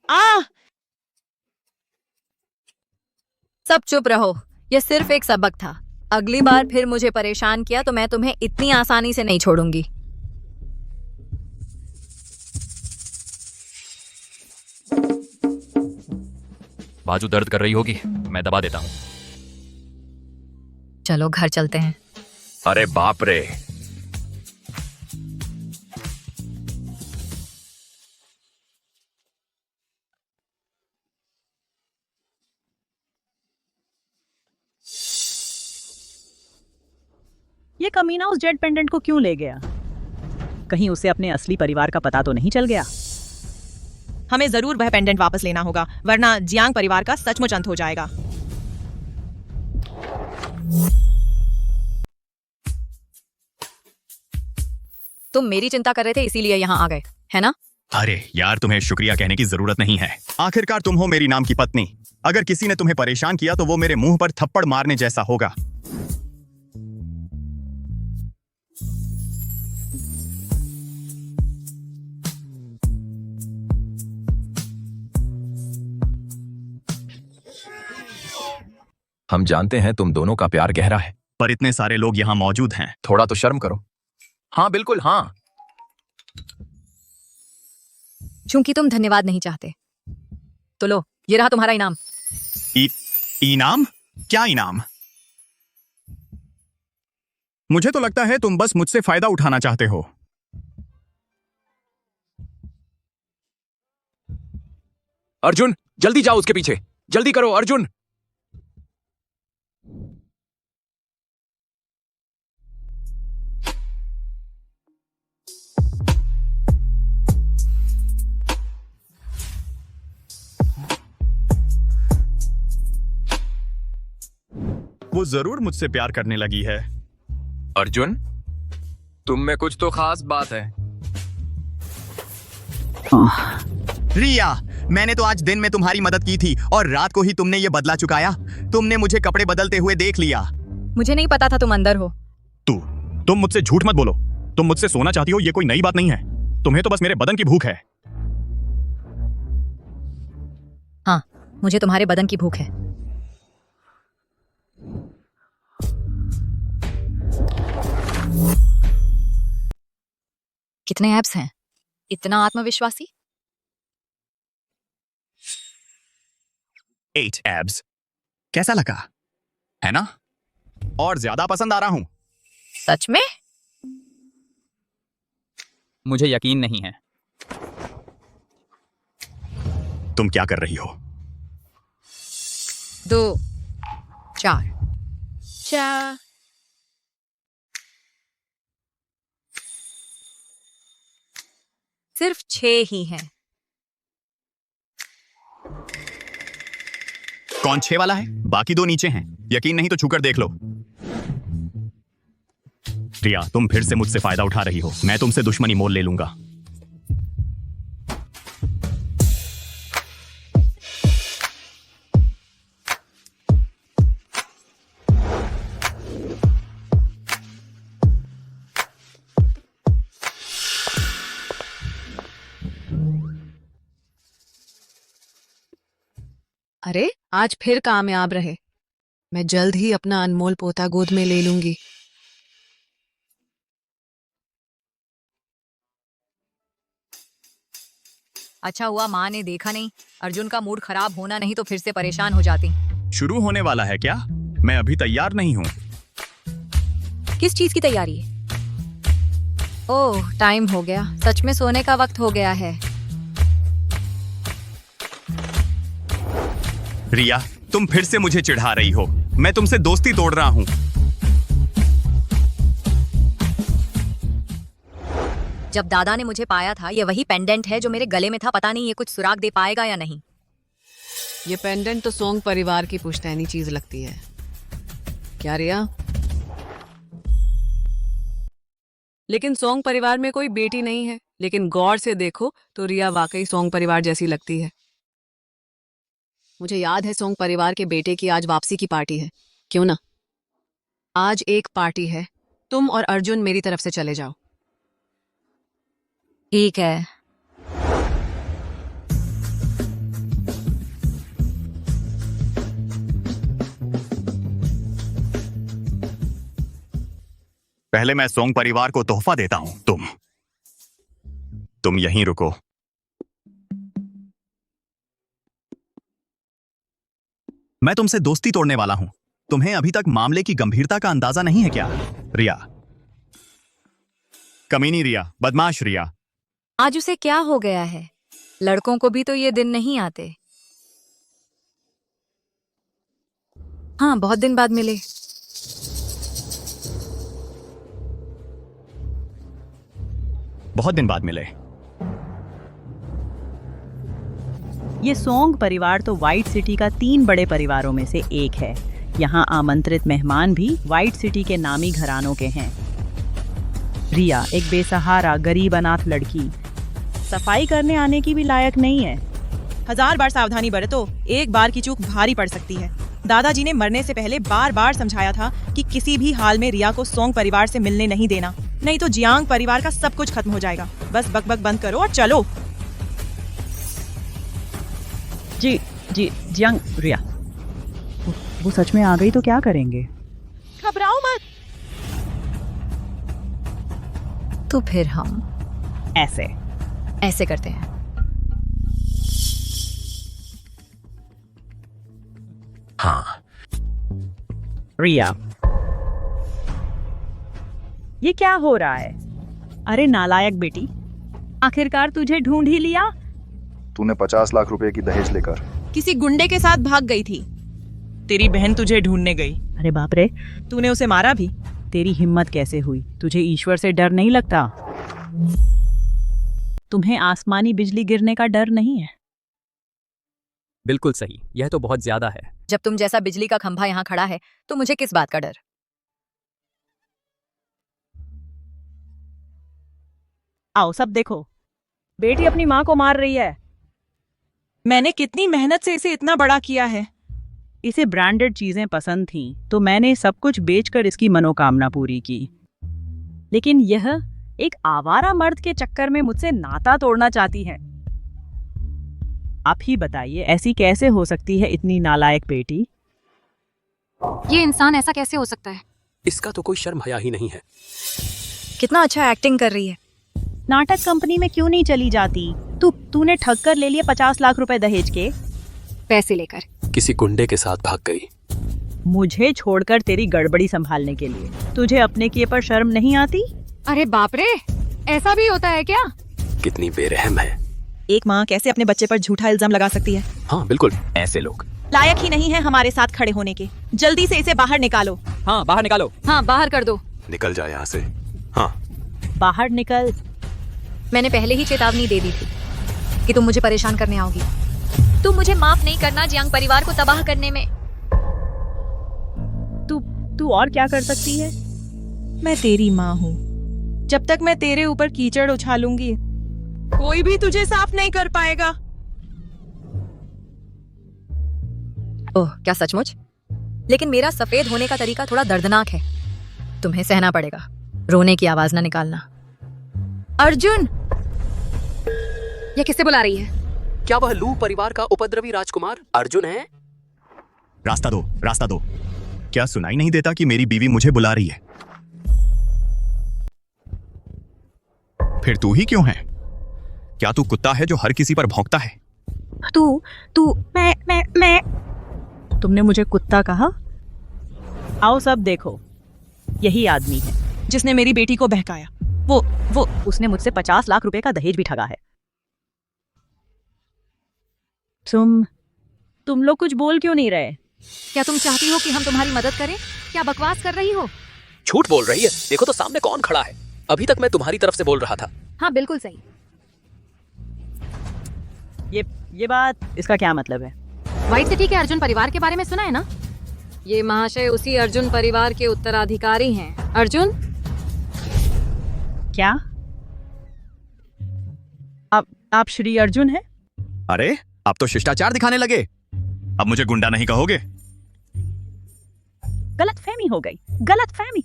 सब चुप रहो, यह सिर्फ एक सबक था। अगली बार फिर मुझे परेशान किया तो मैं तुम्हें इतनी आसानी से नहीं छोड़ूंगी। बाजू दर्द कर रही होगी, मैं दबा देता हूँ। चलो घर चलते हैं। अरे बाप रे, ये कमीना उस जेड पेंडेंट को क्यों ले गया? कहीं उसे अपने असली परिवार का पता तो नहीं चल गया? हमें जरूर वह पेंडेंट वापस लेना होगा, वरना जियांग परिवार का सचमुच अंत हो जाएगा। तुम मेरी चिंता कर रहे थे इसीलिए यहाँ आ गए, है ना? अरे यार, तुम्हें शुक्रिया कहने की जरूरत नहीं है। आखिरकार तुम हो मेरी नाम की पत्नी। अगर किसी ने तुम्हें परेशान किया तो वो मेरे मुंह पर थप्पड़ मारने जैसा होगा। हम जानते हैं तुम दोनों का प्यार गहरा है, पर इतने सारे लोग यहाँ मौजूद हैं। थोड़ा तो शर्म करो। हाँ बिल्कुल हाँ। चूंकि तुम धन्यवाद नहीं चाहते तो लो, ये रहा तुम्हारा इनाम। इनाम? क्या इनाम? मुझे तो लगता है तुम बस मुझसे फायदा उठाना चाहते हो। अर्जुन, जल्दी जाओ उसके पीछे, जल्दी करो अर्जुन। वो जरूर मुझसे प्यार करने लगी है। अर्जुन, तुम में कुछ तो खास बात है। रिया, मैंने तो आज दिन में तुम्हारी मदद की थी और रात को ही तुमने ये बदला चुकाया। तुमने मुझे कपड़े बदलते हुए देख लिया। मुझे नहीं पता था तुम अंदर हो। तुम मुझसे झूठ मत बोलो। तुम मुझसे सोना चाहती हो, ये कोई नई बात नहीं है। तुम्हें तो बस मेरे बदन की भूख है। हाँ, मुझे तुम्हारे बदन की भूख है। कितने एब्स हैं, इतना आत्मविश्वासी। 8 एब्स। कैसा लगा, है ना? और ज्यादा पसंद आ रहा हूं। सच में? मुझे यकीन नहीं है। तुम क्या कर रही हो? 2 4 4 सिर्फ 6 ही हैं। कौन 6 वाला है? बाकी 2 नीचे हैं। यकीन नहीं तो छूकर देख लो। रिया, तुम फिर से मुझसे फायदा उठा रही हो। मैं तुमसे दुश्मनी मोल ले लूंगा। अरे आज फिर कामयाब रहे। मैं जल्द ही अपना अनमोल पोता गोद में ले लूंगी। अच्छा हुआ माँ ने देखा नहीं। अर्जुन का मूड खराब होना नहीं तो फिर से परेशान हो जाती। शुरू होने वाला है क्या? मैं अभी तैयार नहीं हूं। किस चीज की तैयारी है? ओह, टाइम हो गया। सच में सोने का वक्त हो गया है। रिया, तुम फिर से मुझे चिढ़ा रही हो। मैं तुमसे दोस्ती तोड़ रहा हूं। जब दादा ने मुझे पाया था, ये वही पेंडेंट है जो मेरे गले में था। पता नहीं ये कुछ सुराग दे पाएगा या नहीं। ये पेंडेंट तो सोंग परिवार की पुश्तैनी चीज लगती है। क्या रिया? लेकिन सोंग परिवार में कोई बेटी नहीं है। लेकिन गौर से देखो तो रिया वाकई सोंग परिवार जैसी लगती है। मुझे याद है सोंग परिवार के बेटे की आज वापसी की पार्टी है। क्यों ना आज एक पार्टी है, तुम और अर्जुन मेरी तरफ से चले जाओ। ठीक है। पहले मैं सोंग परिवार को तोहफा देता हूं। तुम यहीं रुको। मैं तुमसे दोस्ती तोड़ने वाला हूं। तुम्हें अभी तक मामले की गंभीरता का अंदाजा नहीं है क्या? रिया, कमीनी रिया, बदमाश रिया। आज उसे क्या हो गया है? लड़कों को भी तो ये दिन नहीं आते। हाँ, बहुत दिन बाद मिले। बहुत दिन बाद मिले। ये सोंग परिवार तो व्हाइट सिटी का 3 बड़े परिवारों में से एक है। यहाँ आमंत्रित मेहमान भी व्हाइट सिटी के नामी घरानों के हैं। रिया एक बेसहारा गरीब अनाथ लड़की, सफाई करने आने की भी लायक नहीं है। 1000 बार सावधानी बरतो, एक बार की चूक भारी पड़ सकती है। दादाजी ने मरने से पहले बार बार समझाया था कि किसी भी हाल में रिया को सोंग परिवार से मिलने नहीं देना, नहीं तो जियांग परिवार का सब कुछ खत्म हो जाएगा। बस बकबक बंद करो और चलो। जी जियांग, रिया वो सच में आ गई तो क्या करेंगे? घबराओ मत। तो फिर हम ऐसे करते हैं। हाँ। रिया, ये क्या हो रहा है? अरे नालायक बेटी, आखिरकार तुझे ढूंढ ही लिया। तूने 50 लाख रुपए की दहेज लेकर किसी गुंडे के साथ भाग गई थी। तेरी बहन तुझे ढूंढने गई। अरे बाप रे, तूने उसे मारा भी। तेरी हिम्मत कैसे हुई? तुझे ईश्वर से डर नहीं लगता? तुम्हें आसमानी बिजली गिरने का डर नहीं है? बिल्कुल सही, यह तो बहुत ज्यादा है। जब तुम जैसा बिजली का खंभा यहाँ खड़ा है तो मुझे किस बात का डर? आओ सब देखो, बेटी अपनी माँ को मार रही है। मैंने कितनी मेहनत से इसे इतना बड़ा किया है। इसे ब्रांडेड चीजें पसंद थीं, तो मैंने सब कुछ बेचकर इसकी मनोकामना पूरी की। लेकिन यह एक आवारा मर्द के चक्कर में मुझसे नाता तोड़ना चाहती है। आप ही बताइए, ऐसी कैसे हो सकती है इतनी नालायक बेटी? ये इंसान ऐसा कैसे हो सकता है? इसका तो कोई शर्म हया ही नहीं है। कितना अच्छा एक्टिंग कर रही है। नाटक कंपनी में क्यों नहीं चली जाती? तूने ठग कर ले लिए 50 लाख रुपए दहेज के। पैसे लेकर किसी गुंडे के साथ भाग गई। मुझे छोड़कर तेरी गड़बड़ी संभालने के लिए। तुझे अपने किए पर शर्म नहीं आती? अरे बाप रे, ऐसा भी होता है क्या? कितनी बेरहम है। एक माँ कैसे अपने बच्चे पर झूठा इल्जाम लगा सकती है? हाँ बिल्कुल, ऐसे लोग लायक ही नहीं है हमारे साथ खड़े होने के। जल्दी से इसे बाहर निकालो। हाँ बाहर निकालो। हाँ बाहर कर दो। निकल जाए यहाँ से। हाँ बाहर निकल। मैंने पहले ही चेतावनी दे दी थी कि तुम मुझे परेशान करने आओगी। तुम मुझे माफ नहीं करना जियांग परिवार को तबाह करने में। तू और क्या कर सकती है? मैं तेरी माँ हूँ। जब तक मैं तेरे ऊपर कीचड़ उछालूंगी, कोई भी तुझे साफ नहीं कर पाएगा। ओह, क्या सचमुच? लेकिन मेरा सफेद होने का तरीका थोड़ा दर्दनाक है। तुम्हें सहना पड़ेगा। रोने की आवाज ना निकालना। अर्जुन, ये किससे बुला रही है? क्या वह लू परिवार का उपद्रवी राजकुमार अर्जुन है? रास्ता दो, रास्ता दो। क्या सुनाई नहीं देता कि मेरी बीवी मुझे बुला रही है? फिर तू ही क्यों है? क्या तू कुत्ता है जो हर किसी पर भौंकता है? तू मैं तुमने मुझे कुत्ता कहा? आओ सब देखो, यही आदमी है जिसने मेरी बेटी को बहकाया। वो उसने मुझसे 50 लाख रुपए का दहेज भी ठगा है। तुम लोग कुछ बोल क्यों नहीं रहे? क्या तुम चाहती हो कि हम तुम्हारी मदद करें? क्या बकवास कर रही हो? झूठ बोल रही है। देखो तो सामने कौन खड़ा है। अभी तक मैं तुम्हारी तरफ से बोल रहा था। हाँ बिल्कुल सही। ये बात, इसका क्या मतलब है? व्हाइट सिटी के अर्जुन परिवार के बारे में सुना है ना? ये महाशय उसी अर्जुन परिवार के उत्तराधिकारी हैं। अर्जुन, क्या आप श्री अर्जुन हैं? अरे अब तो शिष्टाचार दिखाने लगे। अब मुझे गुंडा नहीं कहोगे? गलतफहमी हो गई, गलतफहमी।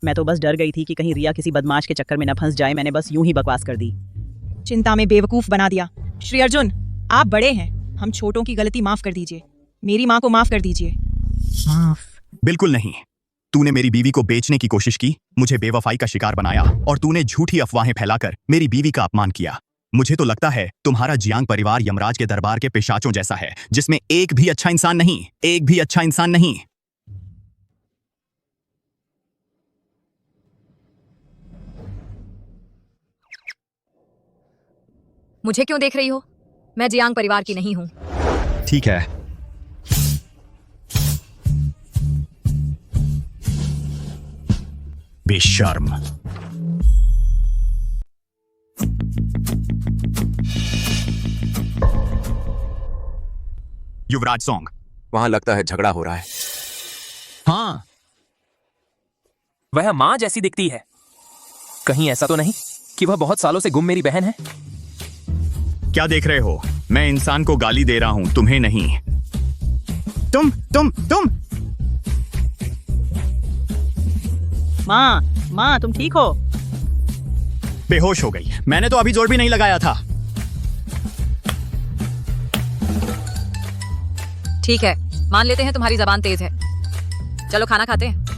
मैं तो बस डर गई थी कि कहीं रिया किसी बदमाश के चक्कर में न फंस जाए। मैंने बस यूं ही बकवास कर दी। चिंता में बेवकूफ बना दिया। श्री अर्जुन, आप बड़े हैं, हम छोटों की गलती माफ कर दीजिए। मेरी माँ को माफ कर दीजिए। बिल्कुल नहीं। तूने मेरी बीवी को बेचने की कोशिश की, मुझे बेवफाई का शिकार बनाया और तूने झूठी अफवाहें फैलाकर मेरी बीवी का अपमान किया। मुझे तो लगता है तुम्हारा जियांग परिवार यमराज के दरबार के पिशाचों जैसा है, जिसमें एक भी अच्छा इंसान नहीं, एक भी अच्छा इंसान नहीं। मुझे क्यों देख रही हो? मैं जियांग परिवार की नहीं हूँ। ठीक है। बेशर्म। युवराज सॉन्ग। वहां लगता है झगड़ा हो रहा है। हाँ, वह माँ जैसी दिखती है। कहीं ऐसा तो नहीं कि वह बहुत सालों से गुम मेरी बहन है? क्या देख रहे हो? मैं इंसान को गाली दे रहा हूं, तुम्हें नहीं। तुम माँ तुम ठीक हो? बेहोश हो गई। मैंने तो अभी जोर भी नहीं लगाया था। ठीक है, मान लेते हैं तुम्हारी जबान तेज है। चलो खाना खाते हैं।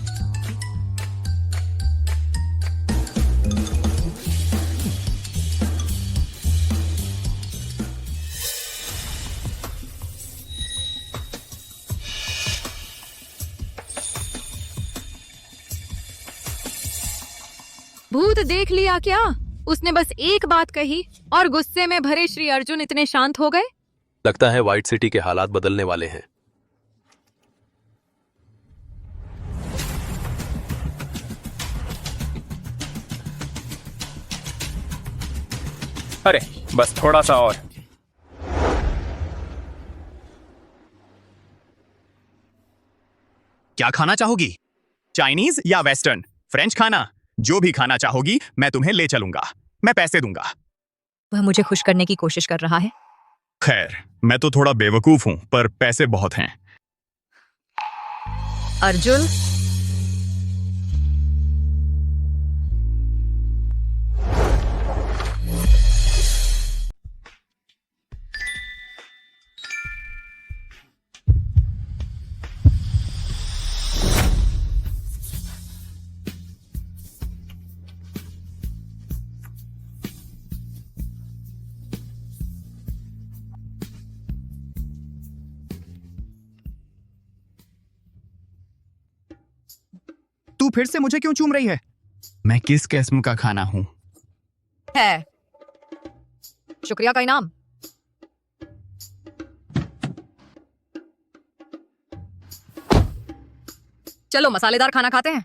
भूत देख लिया क्या? उसने बस एक बात कही और गुस्से में भरे श्री अर्जुन इतने शांत हो गए। लगता है व्हाइट सिटी के हालात बदलने वाले हैं। अरे बस थोड़ा सा और। क्या खाना चाहोगी? चाइनीज या वेस्टर्न? फ्रेंच खाना? जो भी खाना चाहोगी मैं तुम्हें ले चलूंगा। मैं पैसे दूंगा। वह मुझे खुश करने की कोशिश कर रहा है। खैर, मैं तो थोड़ा बेवकूफ हूं, पर पैसे बहुत हैं। अर्जुन, तू फिर से मुझे क्यों चूम रही है? मैं किस किस्म का खाना हूं? है शुक्रिया का इनाम। चलो मसालेदार खाना खाते हैं।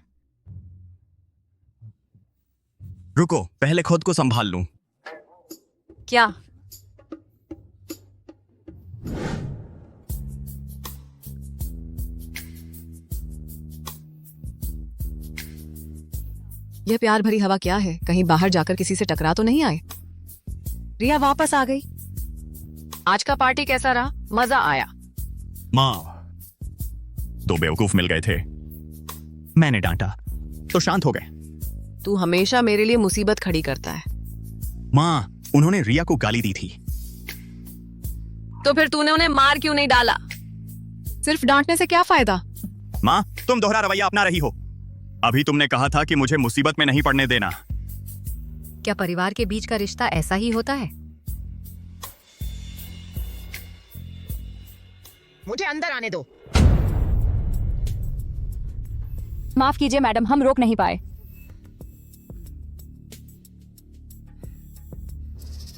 रुको, पहले खुद को संभाल लूं। क्या? यह प्यार भरी हवा क्या है? कहीं बाहर जाकर किसी से टकरा तो नहीं आए? रिया वापस आ गई। आज का पार्टी कैसा रहा? मजा आया। माँ, दो बेवकूफ मिल गए थे, मैंने डांटा तो शांत हो गए। तू हमेशा मेरे लिए मुसीबत खड़ी करता है। माँ, उन्होंने रिया को गाली दी थी। तो फिर तूने उन्हें मार क्यों नहीं डाला? सिर्फ डांटने से क्या फायदा? माँ, तुम दोहरा रवैया अपना रही हो। अभी तुमने कहा था कि मुझे मुसीबत में नहीं पड़ने देना। क्या परिवार के बीच का रिश्ता ऐसा ही होता है? मुझे अंदर आने दो। माफ कीजिए मैडम, हम रोक नहीं पाए।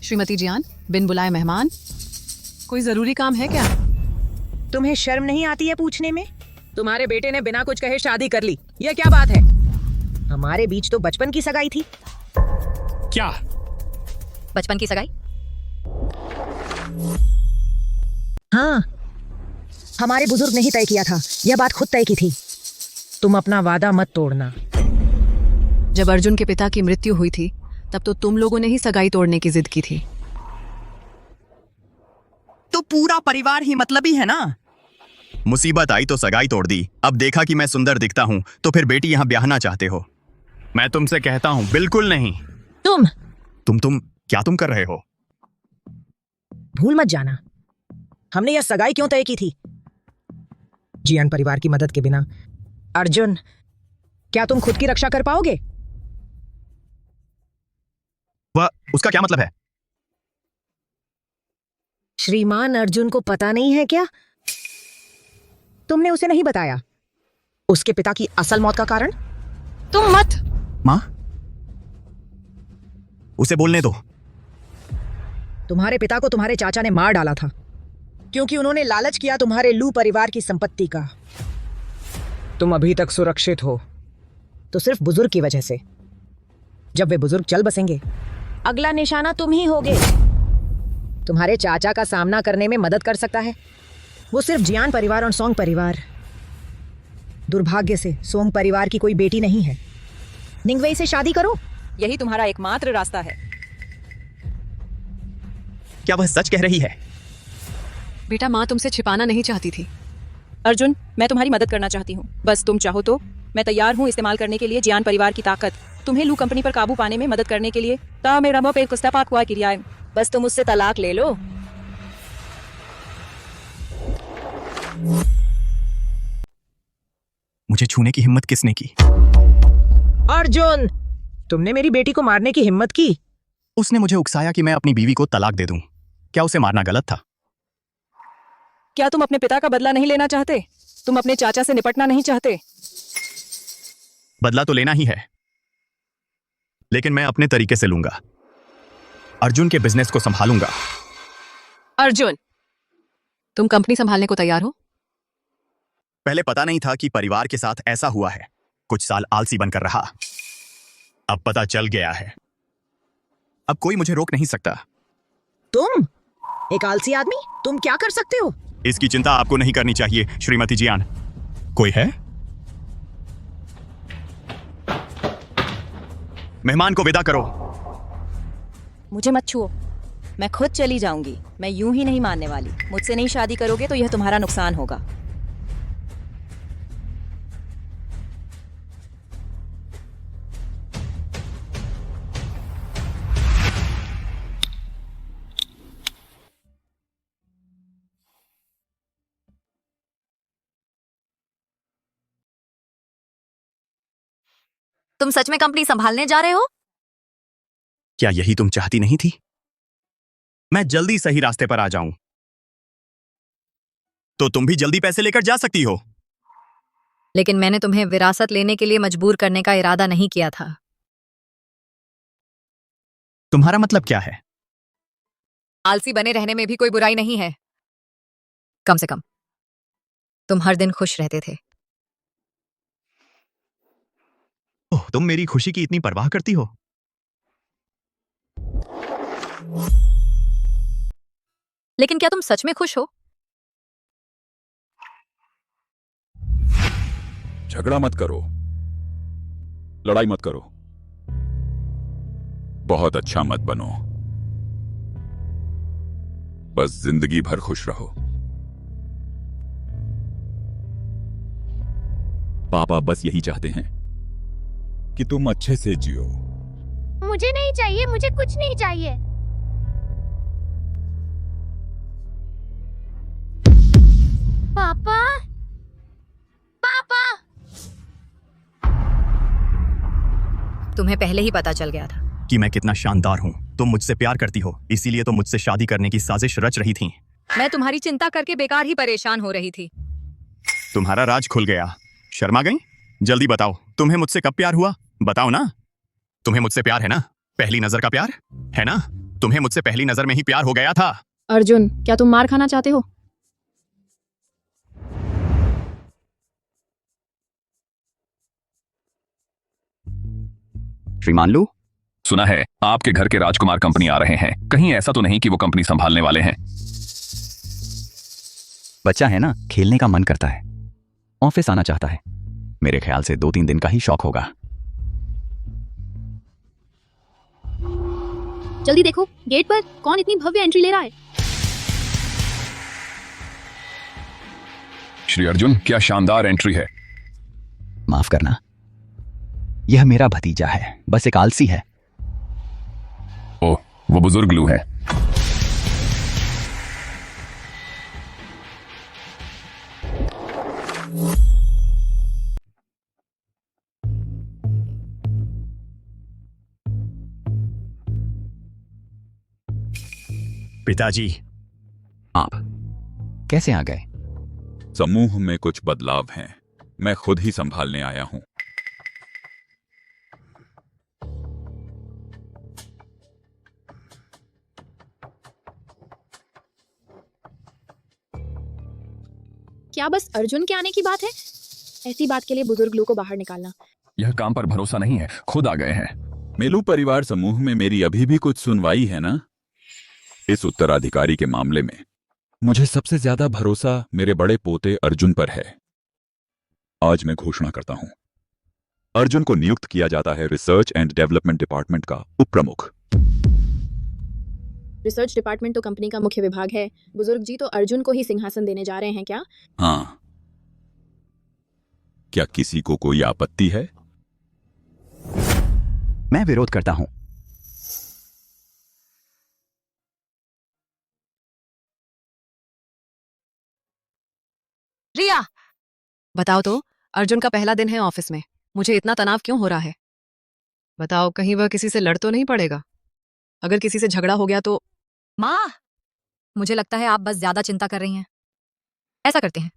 श्रीमती जियान, बिन बुलाए मेहमान। कोई जरूरी काम है क्या? तुम्हें शर्म नहीं आती है पूछने में? तुम्हारे बेटे ने बिना कुछ कहे शादी कर ली, यह क्या बात है? हमारे बीच तो बचपन की सगाई थी। क्या? बचपन की सगाई? हाँ, हमारे बुजुर्ग ने ही तय किया था, यह बात खुद तय की थी। तुम अपना वादा मत तोड़ना। जब अर्जुन के पिता की मृत्यु हुई थी तब तो तुम लोगों ने ही सगाई तोड़ने की जिद की थी। तो पूरा परिवार ही मतलबी है ना? मुसीबत आई तो सगाई तोड़ दी। अब देखा कि मैं सुंदर दिखता हूँ तो फिर बेटी यहाँ ब्याहना चाहते हो। मैं तुमसे कहता हूँ, बिल्कुल नहीं। तुम क्या तुम कर रहे हो? भूल मत जाना, हमने यह सगाई क्यों तय की थी। जियान परिवार की मदद के बिना अर्जुन, क्या तुम खुद की रक्षा कर पाओगे? वह उसका क्या मतलब है? श्रीमान अर्जुन को पता नहीं है क्या? तुमने उसे नहीं बताया उसके पिता की असल मौत का कारण? तुम मत। माँ, उसे बोलने दो। तुम्हारे पिता को तुम्हारे चाचा ने मार डाला था क्योंकि उन्होंने लालच किया तुम्हारे लू परिवार की संपत्ति का। तुम अभी तक सुरक्षित हो तो सिर्फ बुजुर्ग की वजह से। जब वे बुजुर्ग चल बसेंगे, अगला निशाना तुम ही होगे। तुम्हारे चाचा का सामना करने में मदद कर सकता है वो सिर्फ जियान परिवार और सोंग परिवार। दुर्भाग्य से सोंग परिवार की कोई बेटी नहीं है। निंगवेई से शादी करो, यही तुम्हारा एकमात्र रास्ता है। क्या वह सच कह रही है? बेटा, माँ तुमसे छिपाना नहीं चाहती थी। अर्जुन, मैं तुम्हारी मदद करना चाहती हूँ। बस तुम चाहो तो मैं तैयार हूँ इस्तेमाल करने के लिए जियान परिवार की ताकत, तुम्हें लू कंपनी पर काबू पाने में मदद करने के लिए। ता मेरा मो पे कुस्ता पाक हुआ किरिया है। बस तुम मुझसे तलाक ले लो। मुझे छूने की हिम्मत किसने की? अर्जुन, तुमने मेरी बेटी को मारने की हिम्मत की। उसने मुझे उकसाया कि मैं अपनी बीवी को तलाक दे दूं। क्या उसे मारना गलत था? क्या तुम अपने पिता का बदला नहीं लेना चाहते? तुम अपने चाचा से निपटना नहीं चाहते? बदला तो लेना ही है, लेकिन मैं अपने तरीके से लूंगा। अर्जुन के बिजनेस को संभालूंगा। अर्जुन, तुम कंपनी संभालने को तैयार हो? पहले पता नहीं था कि परिवार के साथ ऐसा हुआ है। कुछ साल आलसी बनकर रहा, अब पता चल गया है। अब कोई मुझे रोक नहीं सकता। तुम एक आलसी आदमी, तुम क्या कर सकते हो? इसकी चिंता आपको नहीं करनी चाहिए श्रीमती जियान। कोई है? मेहमान को विदा करो। मुझे मत छुओ, मैं खुद चली जाऊंगी। मैं यूं ही नहीं मानने वाली। मुझसे नहीं शादी करोगे तो यह तुम्हारा नुकसान होगा। तुम सच में कंपनी संभालने जा रहे हो? क्या यही तुम चाहती नहीं थी? मैं जल्दी सही रास्ते पर आ जाऊं तो तुम भी जल्दी पैसे लेकर जा सकती हो। लेकिन मैंने तुम्हें विरासत लेने के लिए मजबूर करने का इरादा नहीं किया था। तुम्हारा मतलब क्या है? आलसी बने रहने में भी कोई बुराई नहीं है। कम से कम तुम हर दिन खुश रहते थे। ओह, तुम मेरी खुशी की इतनी परवाह करती हो? लेकिन क्या तुम सच में खुश हो? झगड़ा मत करो, लड़ाई मत करो, बहुत अच्छा मत बनो, बस जिंदगी भर खुश रहो। पापा बस यही चाहते हैं कि तुम अच्छे से जियो। मुझे नहीं चाहिए, मुझे कुछ नहीं चाहिए। पापा, पापा। तुम्हें पहले ही पता चल गया था कि मैं कितना शानदार हूँ। तुम मुझसे प्यार करती हो, इसीलिए तो मुझसे शादी करने की साजिश रच रही थी। मैं तुम्हारी चिंता करके बेकार ही परेशान हो रही थी। तुम्हारा राज खुल गया। शर्मा गई? जल्दी बताओ, तुम्हें मुझसे कब प्यार हुआ? बताओ ना। तुम्हें मुझसे प्यार है ना? पहली नजर का प्यार है ना? तुम्हें मुझसे पहली नजर में ही प्यार हो गया था। अर्जुन, क्या तुम मार खाना चाहते हो? श्रीमान लू, सुना है आपके घर के राजकुमार कंपनी आ रहे हैं। कहीं ऐसा तो नहीं कि वो कंपनी संभालने वाले हैं? बच्चा है ना, खेलने का मन करता है, ऑफिस आना चाहता है। मेरे ख्याल से 2-3 दिन का ही शौक होगा। जल्दी देखो, गेट पर कौन इतनी भव्य एंट्री ले रहा है। श्री अर्जुन, क्या शानदार एंट्री है। माफ करना, यह मेरा भतीजा है, बस एक आलसी है। ओह, वो बुजुर्ग लू है। पिताजी, आप कैसे आ गए? समूह में कुछ बदलाव हैं, मैं खुद ही संभालने आया हूं। क्या बस अर्जुन के आने की बात है? ऐसी बात के लिए बुजुर्ग लू को बाहर निकालना। यह काम पर भरोसा नहीं है, खुद आ गए हैं। मेलू परिवार समूह में मेरी अभी भी कुछ सुनवाई है ना? इस उत्तराधिकारी के मामले में मुझे सबसे ज्यादा भरोसा मेरे बड़े पोते अर्जुन पर है। आज मैं घोषणा करता हूं, अर्जुन को नियुक्त किया जाता है रिसर्च एंड डेवलपमेंट डिपार्टमेंट का उप प्रमुख। रिसर्च डिपार्टमेंट तो कंपनी का मुख्य विभाग है। बुजुर्ग जी तो अर्जुन को ही सिंहासन देने जा रहे हैं क्या? हाँ, क्या किसी को कोई आपत्ति है? मैं विरोध करता हूं। रिया, बताओ तो, अर्जुन का पहला दिन है ऑफिस में, मुझे इतना तनाव क्यों हो रहा है? बताओ, कहीं वह किसी से लड़ तो नहीं पड़ेगा? अगर किसी से झगड़ा हो गया तो? माँ, मुझे लगता है आप बस ज्यादा चिंता कर रही हैं। ऐसा करते हैं,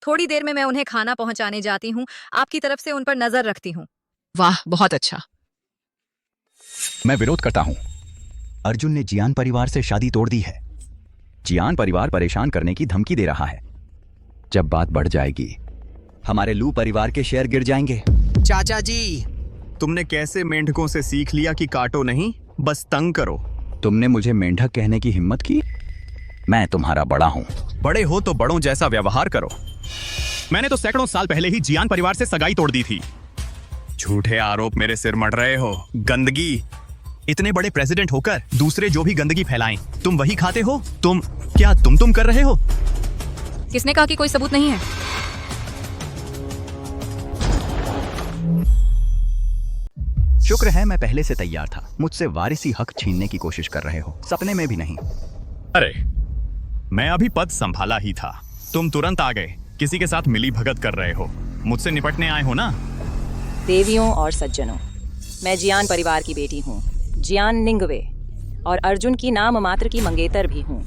थोड़ी देर में मैं उन्हें खाना पहुंचाने जाती हूँ, आपकी तरफ से उन पर नजर रखती हूँ। वाह, बहुत अच्छा। मैं विरोध करता हूं। अर्जुन ने जियान परिवार से शादी तोड़ दी है। जियान परिवार परेशान करने की धमकी दे रहा है। जब बात बढ़ जाएगी, हमारे लू परिवार के शेयर गिर जाएंगे। चाचा जी, तुमने कैसे मेंढकों से सीख लिया कि काटो नहीं, बस तंग करो। तुमने मुझे मेंढक कहने की हिम्मत की? मैं तुम्हारा बड़ा हूं। बड़े हो तो बड़ों जैसा व्यवहार करो। मैंने तो सैकड़ों साल पहले ही जियान परिवार से सगाई तोड़ दी थी। झूठे आरोप मेरे सिर मढ़ रहे हो। गंदगी। इतने बड़े प्रेसिडेंट होकर दूसरे जो भी गंदगी फैलाएं, तुम वही खाते हो। क्या तुम कर रहे हो? किसने कहा कि कोई सबूत नहीं है? शुक्र है मैं पहले से तैयार था। मुझसे वारिसी हक छीनने की कोशिश कर रहे हो, सपने में भी नहीं। अरे, मैं अभी पद संभाला ही था, तुम तुरंत आ गए। किसी के साथ मिली भगत कर रहे हो, मुझसे निपटने आए हो ना? देवियों और सज्जनों, मैं जियान परिवार की बेटी हूँ, जियान निंगवे, और अर्जुन की नाम मात्र की मंगेतर भी हूँ।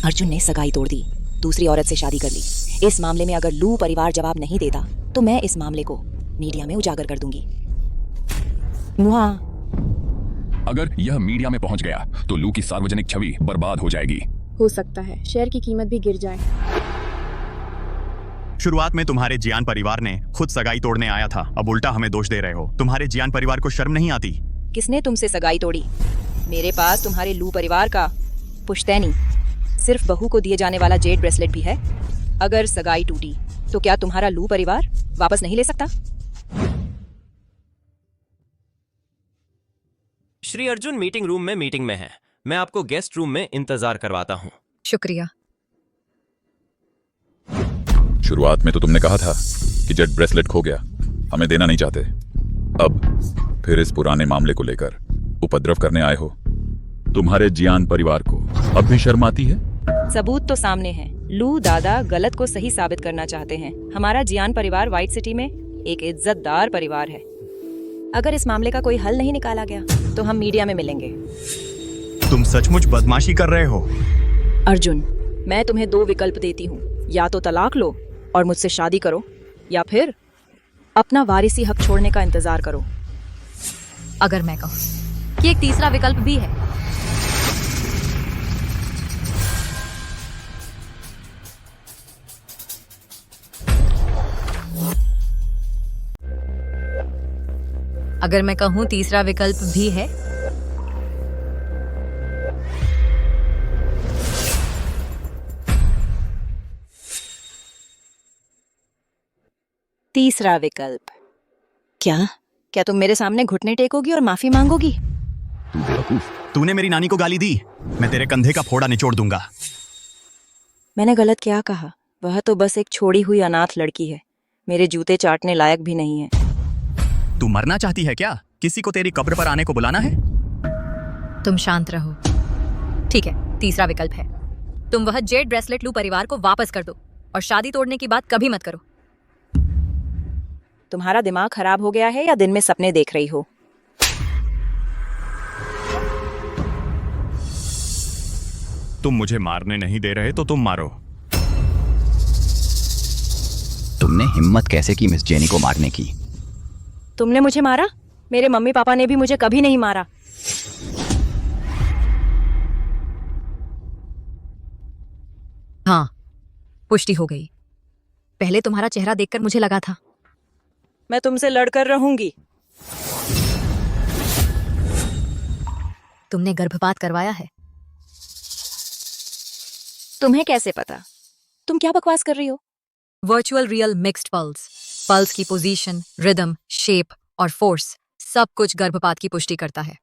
अर्जुन ने सगाई तोड़ दी, दूसरी औरत से शादी कर ली। इस मामले में अगर लू परिवार जवाब नहीं देता तो मैं इस मामले को मीडिया में उजागर कर दूंगी। वहाँ अगर यह मीडिया में पहुंच गया तो लू की सार्वजनिक छवि बर्बाद हो जाएगी। हो सकता है शेयर की कीमत भी गिर जाए। शुरुआत में तुम्हारे जियान परिवार ने खुद सगाई तोड़ने आया था, अब उल्टा हमें दोष दे रहे हो। तुम्हारे जियान परिवार को शर्म नहीं आती? किसने तुमसे सगाई तोड़ी? मेरे पास तुम्हारे लू परिवार का पुश्तैनी सिर्फ बहू को दिए जाने वाला जेड ब्रेसलेट भी है। अगर सगाई टूटी तो क्या तुम्हारा लू परिवार वापस नहीं ले सकता? श्री अर्जुन मीटिंग रूम में मीटिंग में है। मैं आपको गेस्ट रूम में इंतजार करवाता हूँ। शुक्रिया। शुरुआत में तो तुमने कहा था कि जेड ब्रेसलेट खो गया, हमें देना नहीं चाहते। अब फिर इस पुराने मामले को लेकर उपद्रव करने आए हो। तुम्हारे जियान परिवार को अब भी शर्म आती है? सबूत तो सामने है। लू दादा गलत को सही साबित करना चाहते हैं। हमारा जियान परिवार व्हाइट सिटी में एक इज्जतदार परिवार है। अगर इस मामले का कोई हल नहीं निकाला गया तो हम मीडिया में मिलेंगे। तुम सचमुच बदमाशी कर रहे हो? अर्जुन, मैं तुम्हें 2 विकल्प देती हूँ, या तो तलाक लो और मुझसे शादी करो, या फिर अपना वारिसी हक छोड़ने का इंतजार करो। अगर मैं कहूँ कि एक तीसरा विकल्प भी है। अगर मैं कहूँ तीसरा विकल्प भी है, तीसरा विकल्प क्या तुम मेरे सामने घुटने टेकोगी और माफी मांगोगी? तू बेवकूफ, तूने मेरी नानी को गाली दी, मैं तेरे कंधे का फोड़ा निचोड़ दूंगा। मैंने गलत क्या कहा? वह तो बस एक छोड़ी हुई अनाथ लड़की है, मेरे जूते चाटने लायक भी नहीं है। तू मरना चाहती है क्या? किसी को तेरी कब्र पर आने को बुलाना है? तुम शांत रहो। ठीक है, तीसरा विकल्प है, तुम वह जेड ब्रेसलेट लू परिवार को वापस कर दो और शादी तोड़ने की बात कभी मत करो। तुम्हारा दिमाग खराब हो गया है या दिन में सपने देख रही हो? तुम मुझे मारने नहीं दे रहे तो तुम मारो। तुमने हिम्मत कैसे की मिस जेनी को मारने की? तुमने मुझे मारा? मेरे मम्मी पापा ने भी मुझे कभी नहीं मारा। हाँ, पुष्टि हो गई। पहले तुम्हारा चेहरा देखकर मुझे लगा था। मैं तुमसे लड़कर रहूंगी। तुमने गर्भपात करवाया है। तुम्हें कैसे पता? तुम क्या बकवास कर रही हो? वर्चुअल रियल मिक्स्ड पल्स की पोजीशन, रिदम, शेप और फोर्स सब कुछ गर्भपात की पुष्टि करता है।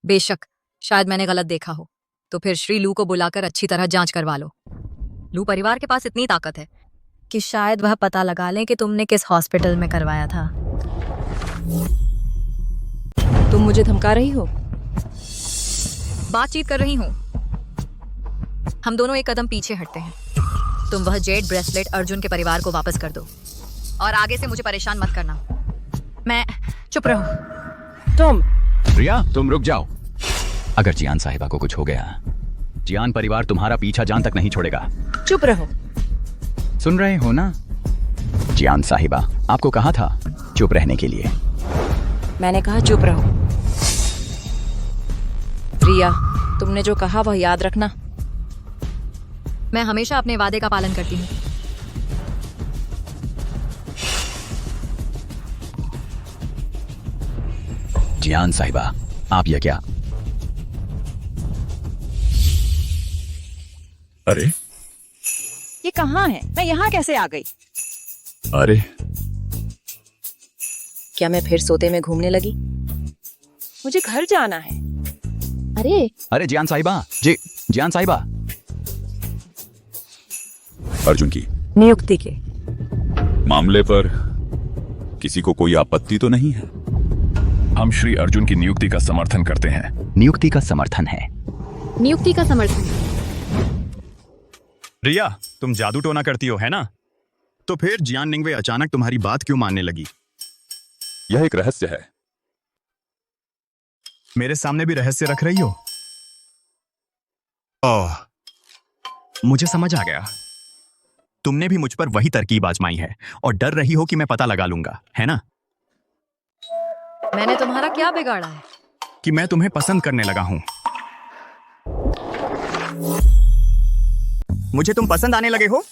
बेशक शायद मैंने गलत देखा हो, तो फिर श्री लू को बुलाकर अच्छी तरह जांच करवा लो। लू परिवार के पास इतनी ताकत है कि शायद वह पता लगा लें कि तुमने किस हॉस्पिटल में करवाया था। तुम मुझे धमका रही हो? बातचीत कर रही हूँ। हम दोनों एक कदम पीछे हटते हैं। तुम वह जेड ब्रेसलेट अर्जुन के परिवार को वापस कर दो और आगे से मुझे परेशान मत करना। मैं चुप रहो। तुम रिया, तुम रुक जाओ। अगर जियान साहिबा को कुछ हो गया, जियान परिवार तुम्हारा पीछा जान तक नहीं छोड़ेगा। चुप रहो। सुन रहे हो ना? जियान साहिबा, आपको कहा था चुप रहने के लिए। मैंने कहा चुप रहो। रिया, तुमने जो कहा वह याद रखना। मैं हमेशा अपने वादे का पालन करती हूँ। जियान साहिबा, आप यह क्या? अरे ये कहाँ है? मैं यहाँ कैसे आ गई? अरे क्या मैं फिर सोते में घूमने लगी? मुझे घर जाना है। अरे जियान साहिबा, जियान साहिबा। अर्जुन की नियुक्ति के मामले पर किसी को कोई आपत्ति तो नहीं है? हम श्री अर्जुन की नियुक्ति का समर्थन करते हैं। नियुक्ति का समर्थन है। नियुक्ति का समर्थन। रिया, तुम जादू टोना करती हो, है ना? तो फिर जियान निंगवे अचानक तुम्हारी बात क्यों मानने लगी? यह एक रहस्य है। मेरे सामने भी रहस्य रख रही हो? ओह, मुझे समझ आ गया। तुमने भी मुझ पर वही तरकीब आजमाई है और डर रही हो कि मैं पता लगा लूंगा, है ना? मैंने तुम्हारा क्या बिगाड़ा है? कि मैं तुम्हें पसंद करने लगा हूं। मुझे तुम पसंद आने लगे हो?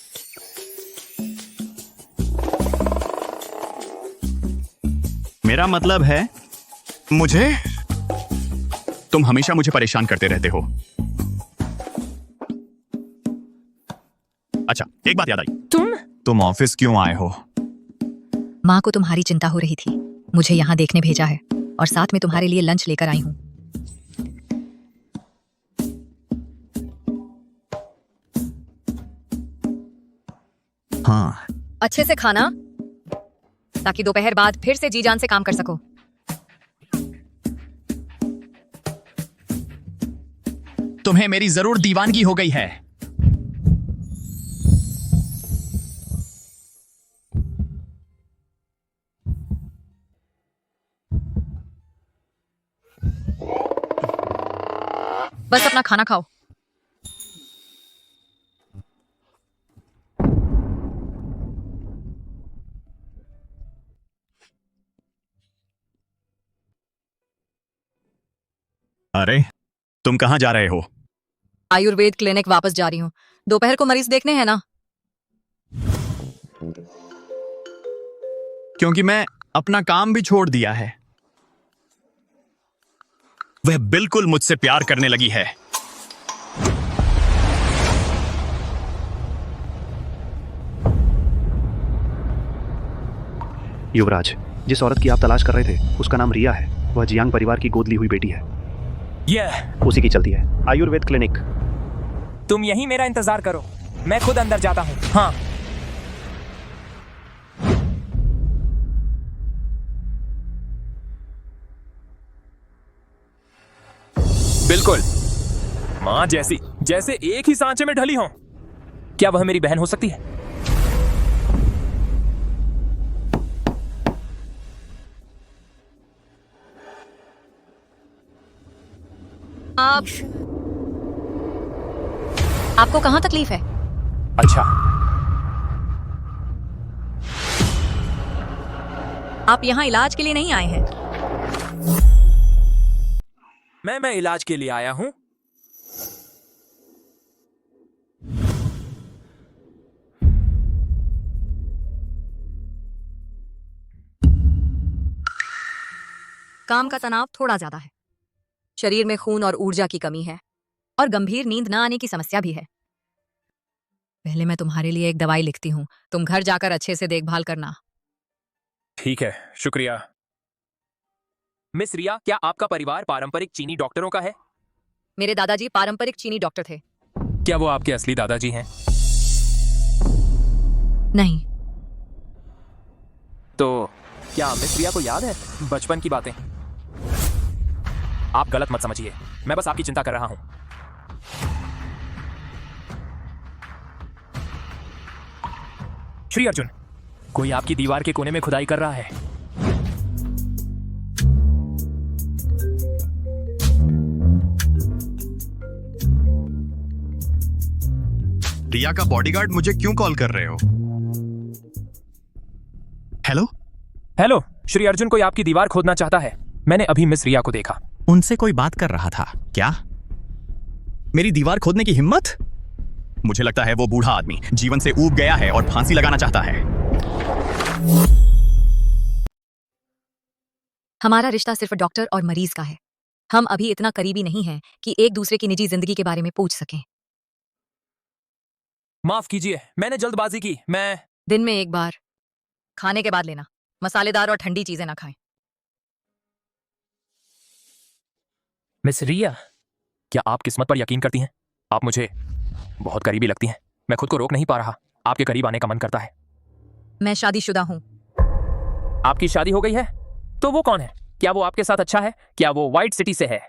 मेरा मतलब है तुम हमेशा मुझे परेशान करते रहते हो। अच्छा, एक बात याद आई। तुम ऑफिस क्यों आए हो? माँ को तुम्हारी चिंता हो रही थी, मुझे यहाँ देखने भेजा है और साथ में तुम्हारे लिए लंच लेकर आई हूँ। हाँ, अच्छे से खाना ताकि दोपहर बाद फिर से जी जान से काम कर सको। तुम्हें मेरी जरूर दीवानगी हो गई है। बस अपना खाना खाओ। अरे, तुम कहां जा रहे हो? आयुर्वेद क्लिनिक वापस जा रही हूँ। दोपहर को मरीज देखने हैं ना? क्योंकि मैं अपना काम भी छोड़ दिया है। वह बिल्कुल मुझसे प्यार करने लगी है। युवराज, जिस औरत की आप तलाश कर रहे थे उसका नाम रिया है। वह जियांग परिवार की गोद ली हुई बेटी है। उसी की चलती है आयुर्वेद क्लिनिक। तुम यहीं मेरा इंतजार करो, मैं खुद अंदर जाता हूँ। हाँ, बिल्कुल माँ जैसी, जैसे एक ही सांचे में ढली हो। क्या वह मेरी बहन हो सकती है? आपको कहाँ तकलीफ है? अच्छा, आप यहाँ इलाज के लिए नहीं आए हैं। मैं इलाज के लिए आया हूँ। काम का तनाव थोड़ा ज्यादा है, शरीर में खून और ऊर्जा की कमी है और गंभीर नींद न आने की समस्या भी है। पहले मैं तुम्हारे लिए एक दवाई लिखती हूँ, तुम घर जाकर अच्छे से देखभाल करना। ठीक है, शुक्रिया। मिस रिया, क्या आपका परिवार पारंपरिक चीनी डॉक्टरों का है? मेरे दादाजी पारंपरिक चीनी डॉक्टर थे। क्या वो आपके असली दादाजी हैं? नहीं। तो क्या मिस रिया को याद है बचपन की बातें? आप गलत मत समझिए, मैं बस आपकी चिंता कर रहा हूं। श्री अर्जुन, कोई आपकी दीवार के कोने में खुदाई कर रहा है। रिया का बॉडीगार्ड मुझे क्यों कॉल कर रहे हो? हेलो हेलो, श्री अर्जुन कोई आपकी दीवार खोदना चाहता है। मैंने अभी मिस रिया को देखा। उनसे कोई बात कर रहा था क्या? मेरी दीवार खोदने की हिम्मत? मुझे लगता है वो बूढ़ा आदमी जीवन से ऊब गया है और फांसी लगाना चाहता है। हमारा रिश्ता सिर्फ डॉक्टर और मरीज का है। हम अभी इतना करीबी नहीं हैं कि एक दूसरे की निजी जिंदगी के बारे में पूछ सकें। माफ कीजिए, मैंने जल्दबाजी की। मैं दिन में एक बार खाने के बाद लेना, मसालेदार और ठंडी चीजें ना खाएं। मिस रिया, क्या आप किस्मत पर यकीन करती हैं? आप मुझे बहुत करीबी लगती हैं। मैं खुद को रोक नहीं पा रहा, आपके करीब आने का मन करता है। मैं शादीशुदा हूं। आपकी शादी हो गई है? तो वो कौन है? क्या वो आपके साथ अच्छा है? क्या वो व्हाइट सिटी से है?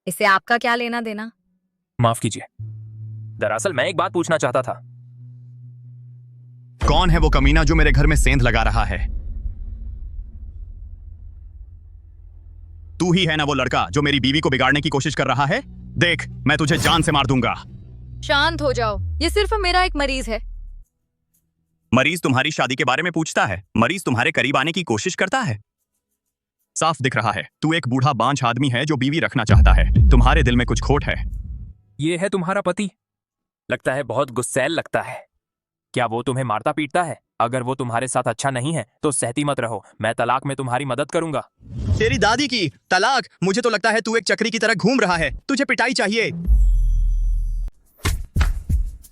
इससे आपका क्या लेना देना? माफ कीजिए, दरअसल मैं एक बात पूछना चाहता था। कौन है वो कमीना जो मेरे घर में सेंध लगा रहा है? तू ही है ना वो लड़का जो मेरी बीवी को बिगाड़ने की कोशिश कर रहा है? देख, मैं तुझे जान से मार दूंगा। शांत हो जाओ, ये सिर्फ मेरा एक मरीज है। मरीज तुम्हारी शादी के बारे में पूछता है, मरीज तुम्हारे करीब आने की कोशिश करता है। साफ दिख रहा है तू एक बूढ़ा बांझ आदमी है जो बीवी रखना चाहता है। तुम्हारे दिल में कुछ खोट है। ये है तुम्हारा पति? लगता है बहुत गुस्सैल लगता है। क्या वो तुम्हें मारता पीटता है? अगर वो तुम्हारे साथ अच्छा नहीं है तो सहती मत रहो, मैं तलाक में तुम्हारी मदद करूंगा। तेरी दादी की तलाक? मुझे तो लगता है तू एक चक्री की तरह घूम रहा है, तुझे पिटाई चाहिए।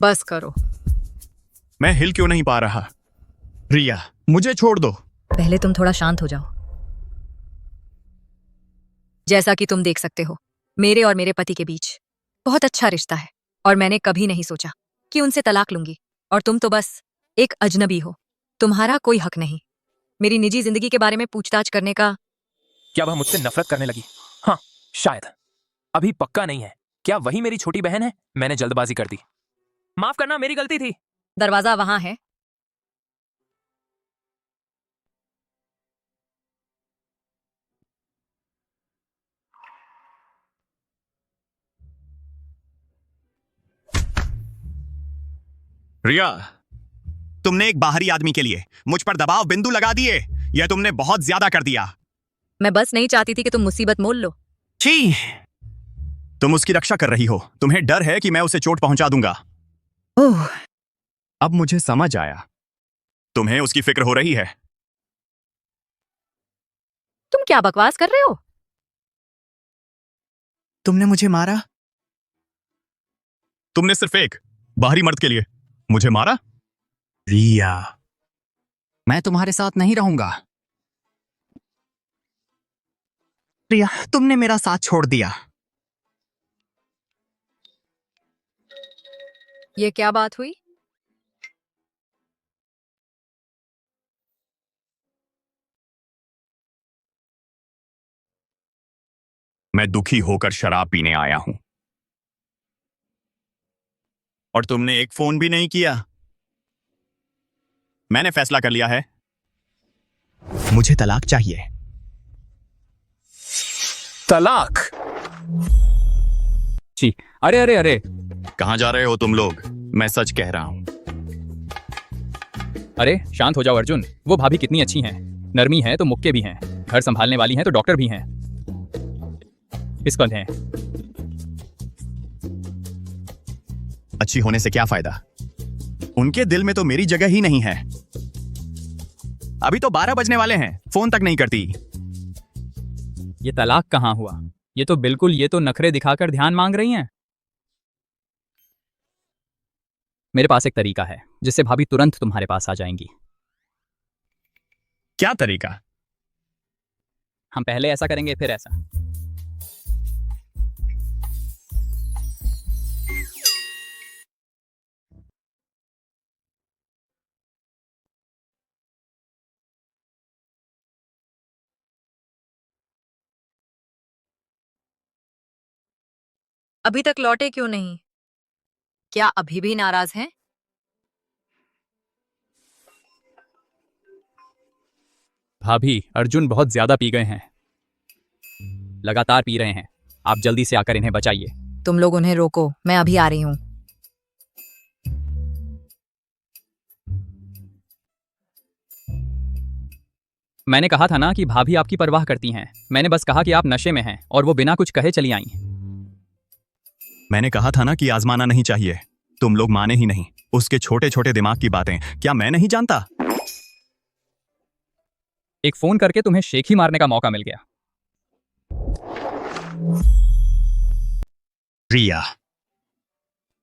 बस करो। मैं हिल क्यों नहीं पा रहा? रिया मुझे छोड़ दो। पहले तुम थोड़ा शांत हो जाओ। जैसा कि तुम देख सकते हो, मेरे और मेरे पति के बीच बहुत अच्छा रिश्ता है और मैंने कभी नहीं सोचा कि उनसे तलाक लूंगी। और तुम तो बस एक अजनबी हो, तुम्हारा कोई हक नहीं मेरी निजी जिंदगी के बारे में पूछताछ करने का। क्या वह मुझसे नफरत करने लगी? हाँ शायद, अभी पक्का नहीं है। क्या वही मेरी छोटी बहन है? मैंने जल्दबाजी कर दी, माफ करना, मेरी गलती थी। दरवाजा वहां है। रिया, तुमने एक बाहरी आदमी के लिए मुझ पर दबाव बिंदु लगा दिए। यह तुमने बहुत ज्यादा कर दिया। मैं बस नहीं चाहती थी कि तुम मुसीबत मोल लो। छी, तुम उसकी रक्षा कर रही हो। तुम्हें डर है कि मैं उसे चोट पहुंचा दूंगा। ओह, अब मुझे समझ आया, तुम्हें उसकी फिक्र हो रही है। तुम क्या बकवास कर रहे हो? तुमने मुझे मारा? तुमने सिर्फ एक बाहरी मर्द के लिए मुझे मारा? रिया, मैं तुम्हारे साथ नहीं रहूंगा। रिया, तुमने मेरा साथ छोड़ दिया। ये क्या बात हुई? मैं दुखी होकर शराब पीने आया हूं और तुमने एक फोन भी नहीं किया। मैंने फैसला कर लिया है, मुझे तलाक चाहिए। तलाक? जी, अरे अरे अरे, कहां जा रहे हो तुम लोग? मैं सच कह रहा हूं। अरे शांत हो जाओ अर्जुन। वो भाभी कितनी अच्छी हैं, नरमी है तो मुक्के भी हैं, घर संभालने वाली हैं तो डॉक्टर भी हैं, पिस्कल हैं। अच्छी होने से क्या फायदा? उनके दिल में तो मेरी जगह ही नहीं है। अभी तो 12 बजने वाले हैं, फोन तक नहीं करती। ये तलाक कहाँ हुआ? ये तो नखरे दिखाकर ध्यान मांग रही हैं। मेरे पास एक तरीका है जिससे भाभी तुरंत तुम्हारे पास आ जाएंगी। क्या तरीका? हम पहले ऐसा करेंगे फिर ऐसा। अभी तक लौटे क्यों नहीं? क्या अभी भी नाराज हैं? भाभी, अर्जुन बहुत ज्यादा पी गए हैं, लगातार पी रहे हैं। आप जल्दी से आकर इन्हें बचाइए। तुम लोग उन्हें रोको, मैं अभी आ रही हूं। मैंने कहा था ना कि भाभी आपकी परवाह करती हैं। मैंने बस कहा कि आप नशे में हैं और वो बिना कुछ कहे चली आई। मैंने कहा था ना कि आजमाना नहीं चाहिए। तुम लोग माने ही नहीं। उसके छोटे छोटे दिमाग की बातें क्या मैं नहीं जानता? एक फोन करके तुम्हें शेख ही मारने का मौका मिल गया। रिया,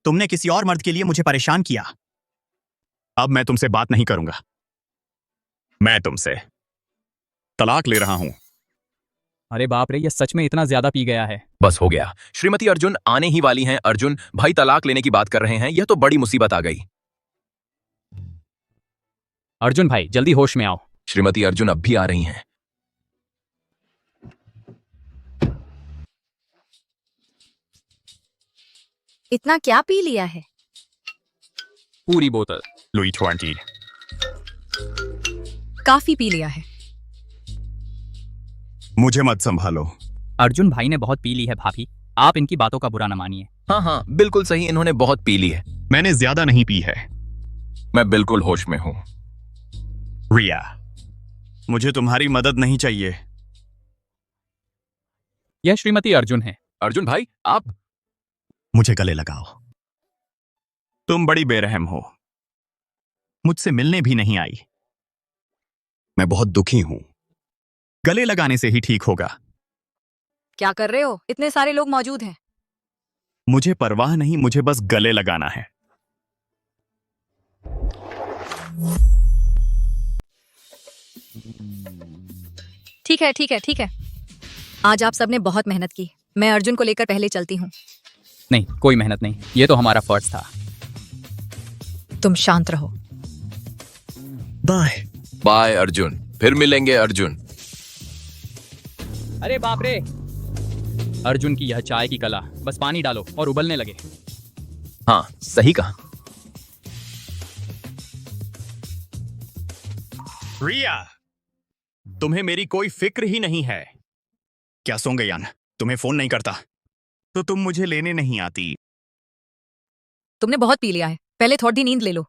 तुमने किसी और मर्द के लिए मुझे परेशान किया। अब मैं तुमसे बात नहीं करूंगा। मैं तुमसे तलाक ले रहा हूं। अरे बाप रे, ये सच में इतना ज्यादा पी गया है। बस हो गया। श्रीमती अर्जुन आने ही वाली हैं। अर्जुन भाई तलाक लेने की बात कर रहे हैं। यह तो बड़ी मुसीबत आ गई। अर्जुन भाई जल्दी होश में आओ। श्रीमती अर्जुन अब भी आ रही हैं। इतना क्या पी लिया है? पूरी बोतल। लुई 20। काफी पी लिया है। मुझे मत संभालो। अर्जुन भाई ने बहुत पी ली है भाभी, आप इनकी बातों का बुरा न मानिए। हाँ हाँ बिल्कुल सही, इन्होंने बहुत पी ली है। मैंने ज्यादा नहीं पी है। मैं बिल्कुल होश में हूं। रिया, मुझे तुम्हारी मदद नहीं चाहिए। यह श्रीमती अर्जुन है। अर्जुन भाई, आप? मुझे गले लगाओ। तुम बड़ी बेरहम हो, मुझसे मिलने भी नहीं आई। मैं बहुत दुखी हूं। गले लगाने से ही ठीक होगा। क्या कर रहे हो? इतने सारे लोग मौजूद हैं। मुझे परवाह नहीं, मुझे बस गले लगाना है। ठीक है, ठीक है, ठीक है। आज आप सबने बहुत मेहनत की। मैं अर्जुन को लेकर पहले चलती हूँ। नहीं, कोई मेहनत नहीं, ये तो हमारा फर्ज था। तुम शांत रहो। बाय बाय अर्जुन, फिर मिलेंगे अर्जुन। अरे बाप रे! अर्जुन की यह चाय की कला, बस पानी डालो और उबलने लगे। हाँ, सही कहा। रिया, तुम्हें मेरी कोई फिक्र ही नहीं है क्या? सोंगयान तुम्हें फोन नहीं करता तो तुम मुझे लेने नहीं आती। तुमने बहुत पी लिया है, पहले थोड़ी नींद ले लो।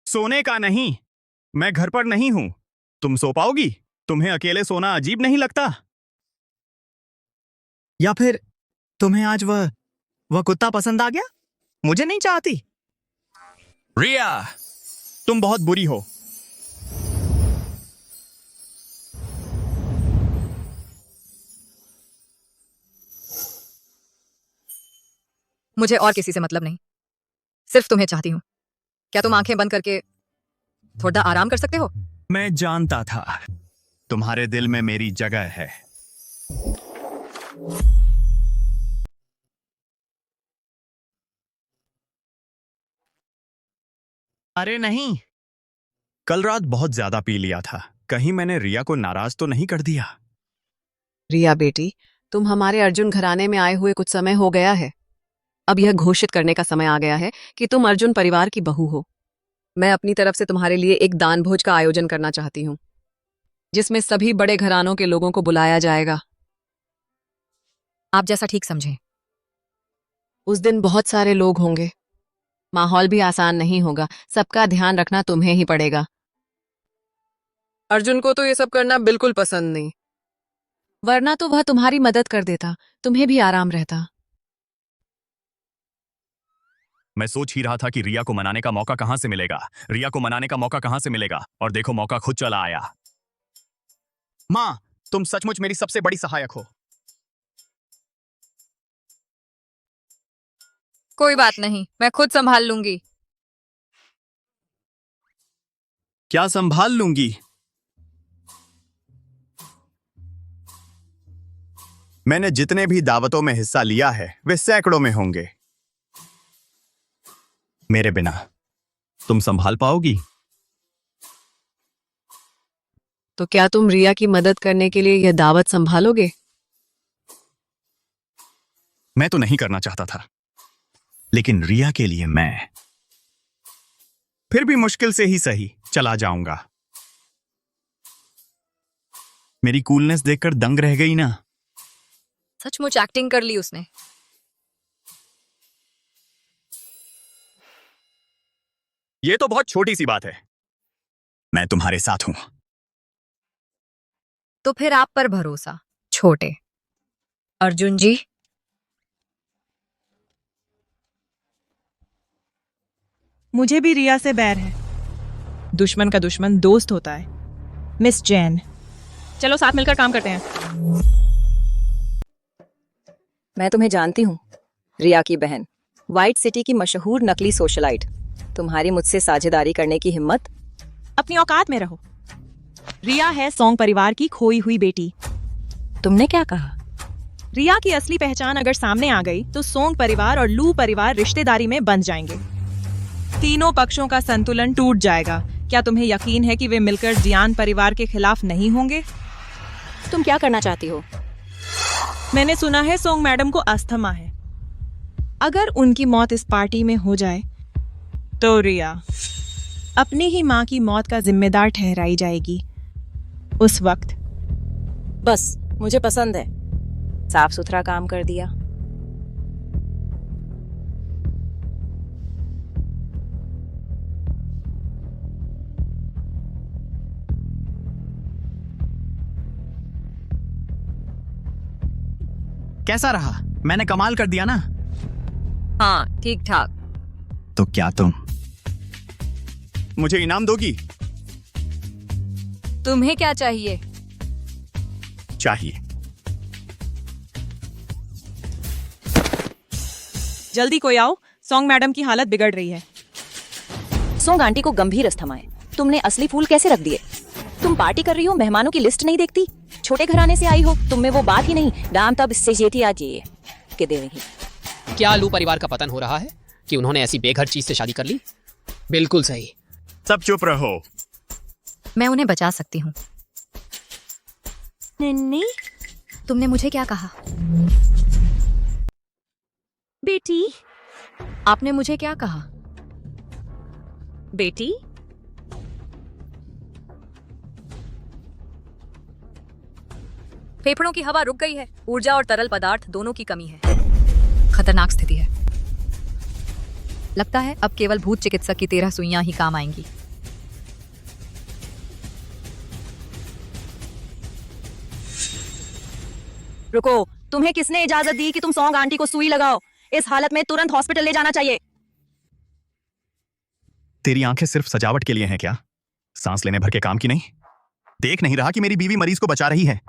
सोने का नहीं, मैं घर पर नहीं हूं। तुम सो पाओगी? तुम्हें अकेले सोना अजीब नहीं लगता? या फिर तुम्हें आज वह कुत्ता पसंद आ गया? मुझे नहीं चाहती। रिया, तुम बहुत बुरी हो। मुझे और किसी से मतलब नहीं, सिर्फ तुम्हें चाहती हूँ। क्या तुम आंखें बंद करके थोड़ा आराम कर सकते हो? मैं जानता था तुम्हारे दिल में मेरी जगह है। अरे नहीं, कल रात बहुत ज्यादा पी लिया था। कहीं मैंने रिया को नाराज तो नहीं कर दिया? रिया बेटी, तुम हमारे अर्जुन घराने में आए हुए कुछ समय हो गया है। अब यह घोषित करने का समय आ गया है कि तुम अर्जुन परिवार की बहू हो। मैं अपनी तरफ से तुम्हारे लिए एक दान भोज का आयोजन करना चाहती हूँ, जिसमें सभी बड़े घरानों के लोगों को बुलाया जाएगा। आप जैसा ठीक समझें। उस दिन बहुत सारे लोग होंगे, माहौल भी आसान नहीं होगा। सबका ध्यान रखना तुम्हें ही पड़ेगा। अर्जुन को तो ये सब करना बिल्कुल पसंद नहीं, वरना तो वह तुम्हारी मदद कर देता, तुम्हें भी आराम रहता। मैं सोच ही रहा था कि रिया को मनाने का मौका कहां से मिलेगा। रिया को मनाने का मौका कहां से मिलेगा, और देखो मौका खुद चला आया। मां, तुम सचमुच मेरी सबसे बड़ी सहायक हो। कोई बात नहीं, मैं खुद संभाल लूंगी। क्या संभाल लूंगी? मैंने जितने भी दावतों में हिस्सा लिया है वे सैकड़ों में होंगे। मेरे बिना तुम संभाल पाओगी? तो क्या तुम रिया की मदद करने के लिए यह दावत संभालोगे? मैं तो नहीं करना चाहता था, लेकिन रिया के लिए मैं फिर भी मुश्किल से ही सही चला जाऊंगा। मेरी कूलनेस देखकर दंग रह गई ना। सचमुच एक्टिंग कर ली उसने। ये तो बहुत छोटी सी बात है। मैं तुम्हारे साथ हूं। तो फिर आप पर भरोसा, छोटे अर्जुन जी। मुझे भी रिया से बैर है। दुश्मन का दुश्मन दोस्त होता है। मिस जैन, चलो साथ मिलकर काम करते हैं। मैं तुम्हें जानती हूँ, रिया की बहन, व्हाइट सिटी की मशहूर नकली सोशलाइट। तुम्हारी मुझसे साझेदारी करने की हिम्मत? अपनी औकात में रहो। रिया है सोंग परिवार की खोई हुई बेटी। तुमने क्या कहा? रिया की असली पहचान अगर सामने आ गई तो सोंग परिवार और लू परिवार रिश्तेदारी में बंध जाएंगे। तीनों पक्षों का संतुलन टूट जाएगा। क्या तुम्हें यकीन है कि वे मिलकर जियान परिवार के खिलाफ नहीं होंगे? तुम क्या करना चाहती हो? मैंने सुना है सोंग मैडम को अस्थमा है। अगर उनकी मौत इस पार्टी में हो जाए तो रिया अपनी ही माँ की मौत का जिम्मेदार ठहराई जाएगी। उस वक्त बस, मुझे पसंद है। साफ सुथरा काम कर दिया। कैसा रहा? मैंने कमाल कर दिया ना? हाँ, ठीक ठाक। तो क्या तुम मुझे इनाम दोगी? तुम्हें क्या चाहिए? चाहिए। जल्दी कोई आओ, सोंग मैडम की हालत बिगड़ रही है। सोंग आंटी को गंभीर अस्थमा है। तुमने असली फूल कैसे रख दिए? तुम पार्टी कर रही हो, मेहमानों की लिस्ट नहीं देखती? छोटे घराने से आई हो, तुम में वो बात ही नहीं। दाम तब इससे जेठी आज ये के दे रही। क्या लू परिवार का पतन हो रहा है कि उन्होंने ऐसी बेघर चीज से शादी कर ली? बिल्कुल सही। सब चुप रहो। मैं उन्हें बचा सकती हूँ। नन्नी, तुमने मुझे क्या कहा? बेटी, आपने मुझे क्या कहा? बेटी, फेफड़ों की हवा रुक गई है। ऊर्जा और तरल पदार्थ दोनों की कमी है। खतरनाक स्थिति है। लगता है अब केवल भूत चिकित्सक की 13 सुइयां ही काम आएंगी। रुको, तुम्हें किसने इजाजत दी कि तुम सोंग आंटी को सुई लगाओ? इस हालत में तुरंत हॉस्पिटल ले जाना चाहिए। तेरी आंखें सिर्फ सजावट के लिए हैं क्या? सांस लेने भर के काम की नहीं? देख नहीं रहा कि मेरी बीवी मरीज को बचा रही है?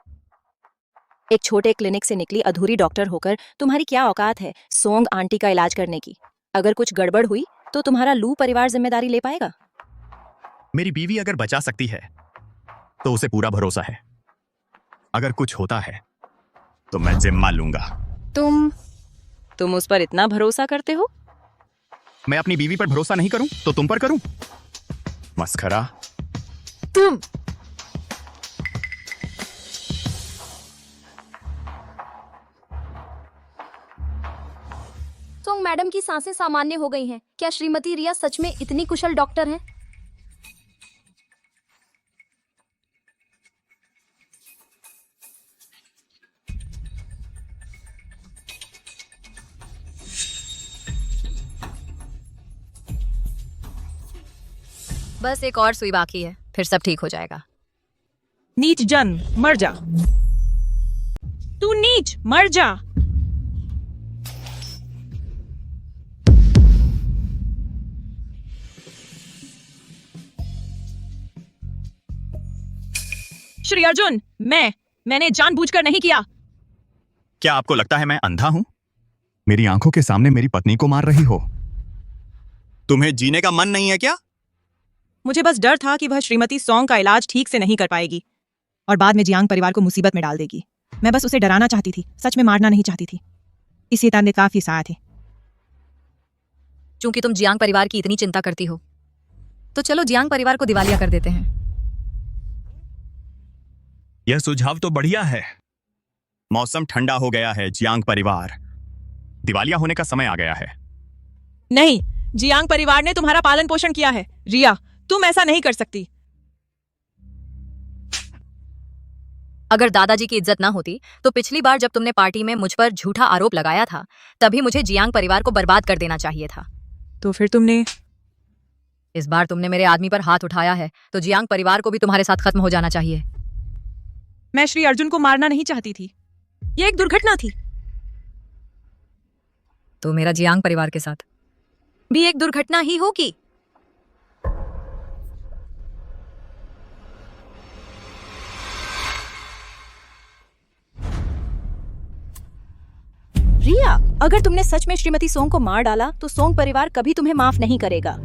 एक छोटे क्लिनिक से निकली अधूरी डॉक्टर होकर तुम्हारी क्या औकात है सोंग आंटी का इलाज करने की? अगर कुछ गड़बड़ हुई तो तुम्हारा लू परिवार जिम्मेदारी ले पाएगा? मेरी बीवी अगर बचा सकती है तो उसे पूरा भरोसा है। अगर कुछ होता है तो मैं जिम्मा लूंगा। तुम उस पर इतना भरोसा करते हो? मैं अपनी बीवी पर भरोसा नहीं करूं तो तुम पर करूं? मस्खरा। तुम सोंग मैडम की सांसें सामान्य हो गई हैं। क्या श्रीमती रिया सच में इतनी कुशल डॉक्टर हैं? बस एक और सुई बाकी है, फिर सब ठीक हो जाएगा। नीच जन, मर जा। तू नीच, मर जा। श्री अर्जुन, मैंने जानबूझकर नहीं किया। क्या आपको लगता है मैं अंधा हूं? मेरी आंखों के सामने मेरी पत्नी को मार रही हो। तुम्हें जीने का मन नहीं है क्या? मुझे बस डर था कि वह श्रीमती सोंग का इलाज ठीक से नहीं कर पाएगी और बाद में जियांग परिवार को मुसीबत में डाल देगी। मैं बस उसे डराना चाहती थी, सच में मारना नहीं चाहती थी। इसी ताने काफी साया थे। चूंकि तुम जियांग परिवार की इतनी चिंता करती हो तो चलो जियांग परिवार को दिवालिया कर देते हैं। यह सुझाव तो बढ़िया है। मौसम ठंडा हो गया है जियांग परिवार। दिवालिया होने का समय आ गया है। नहीं, जियांग परिवार ने तुम्हारा पालन पोषण किया है। रिया, तुम ऐसा नहीं कर सकती। अगर दादाजी की इज्जत ना होती तो पिछली बार जब तुमने पार्टी में मुझ पर झूठा आरोप लगाया था तभी मुझे जियांग परिवार को बर्बाद कर देना चाहिए था। तो फिर तुमने? इस बार तुमने मेरे आदमी पर हाथ उठाया है तो जियांग परिवार को भी तुम्हारे साथ खत्म हो जाना चाहिए। मैं श्री अर्जुन को मारना नहीं चाहती थी। यह एक दुर्घटना थी। तो मेरा जियांग परिवार के साथ भी एक दुर्घटना ही होगी। रिया, अगर तुमने सच में श्रीमती सोंग को मार डाला तो सोंग परिवार कभी तुम्हें माफ नहीं करेगा।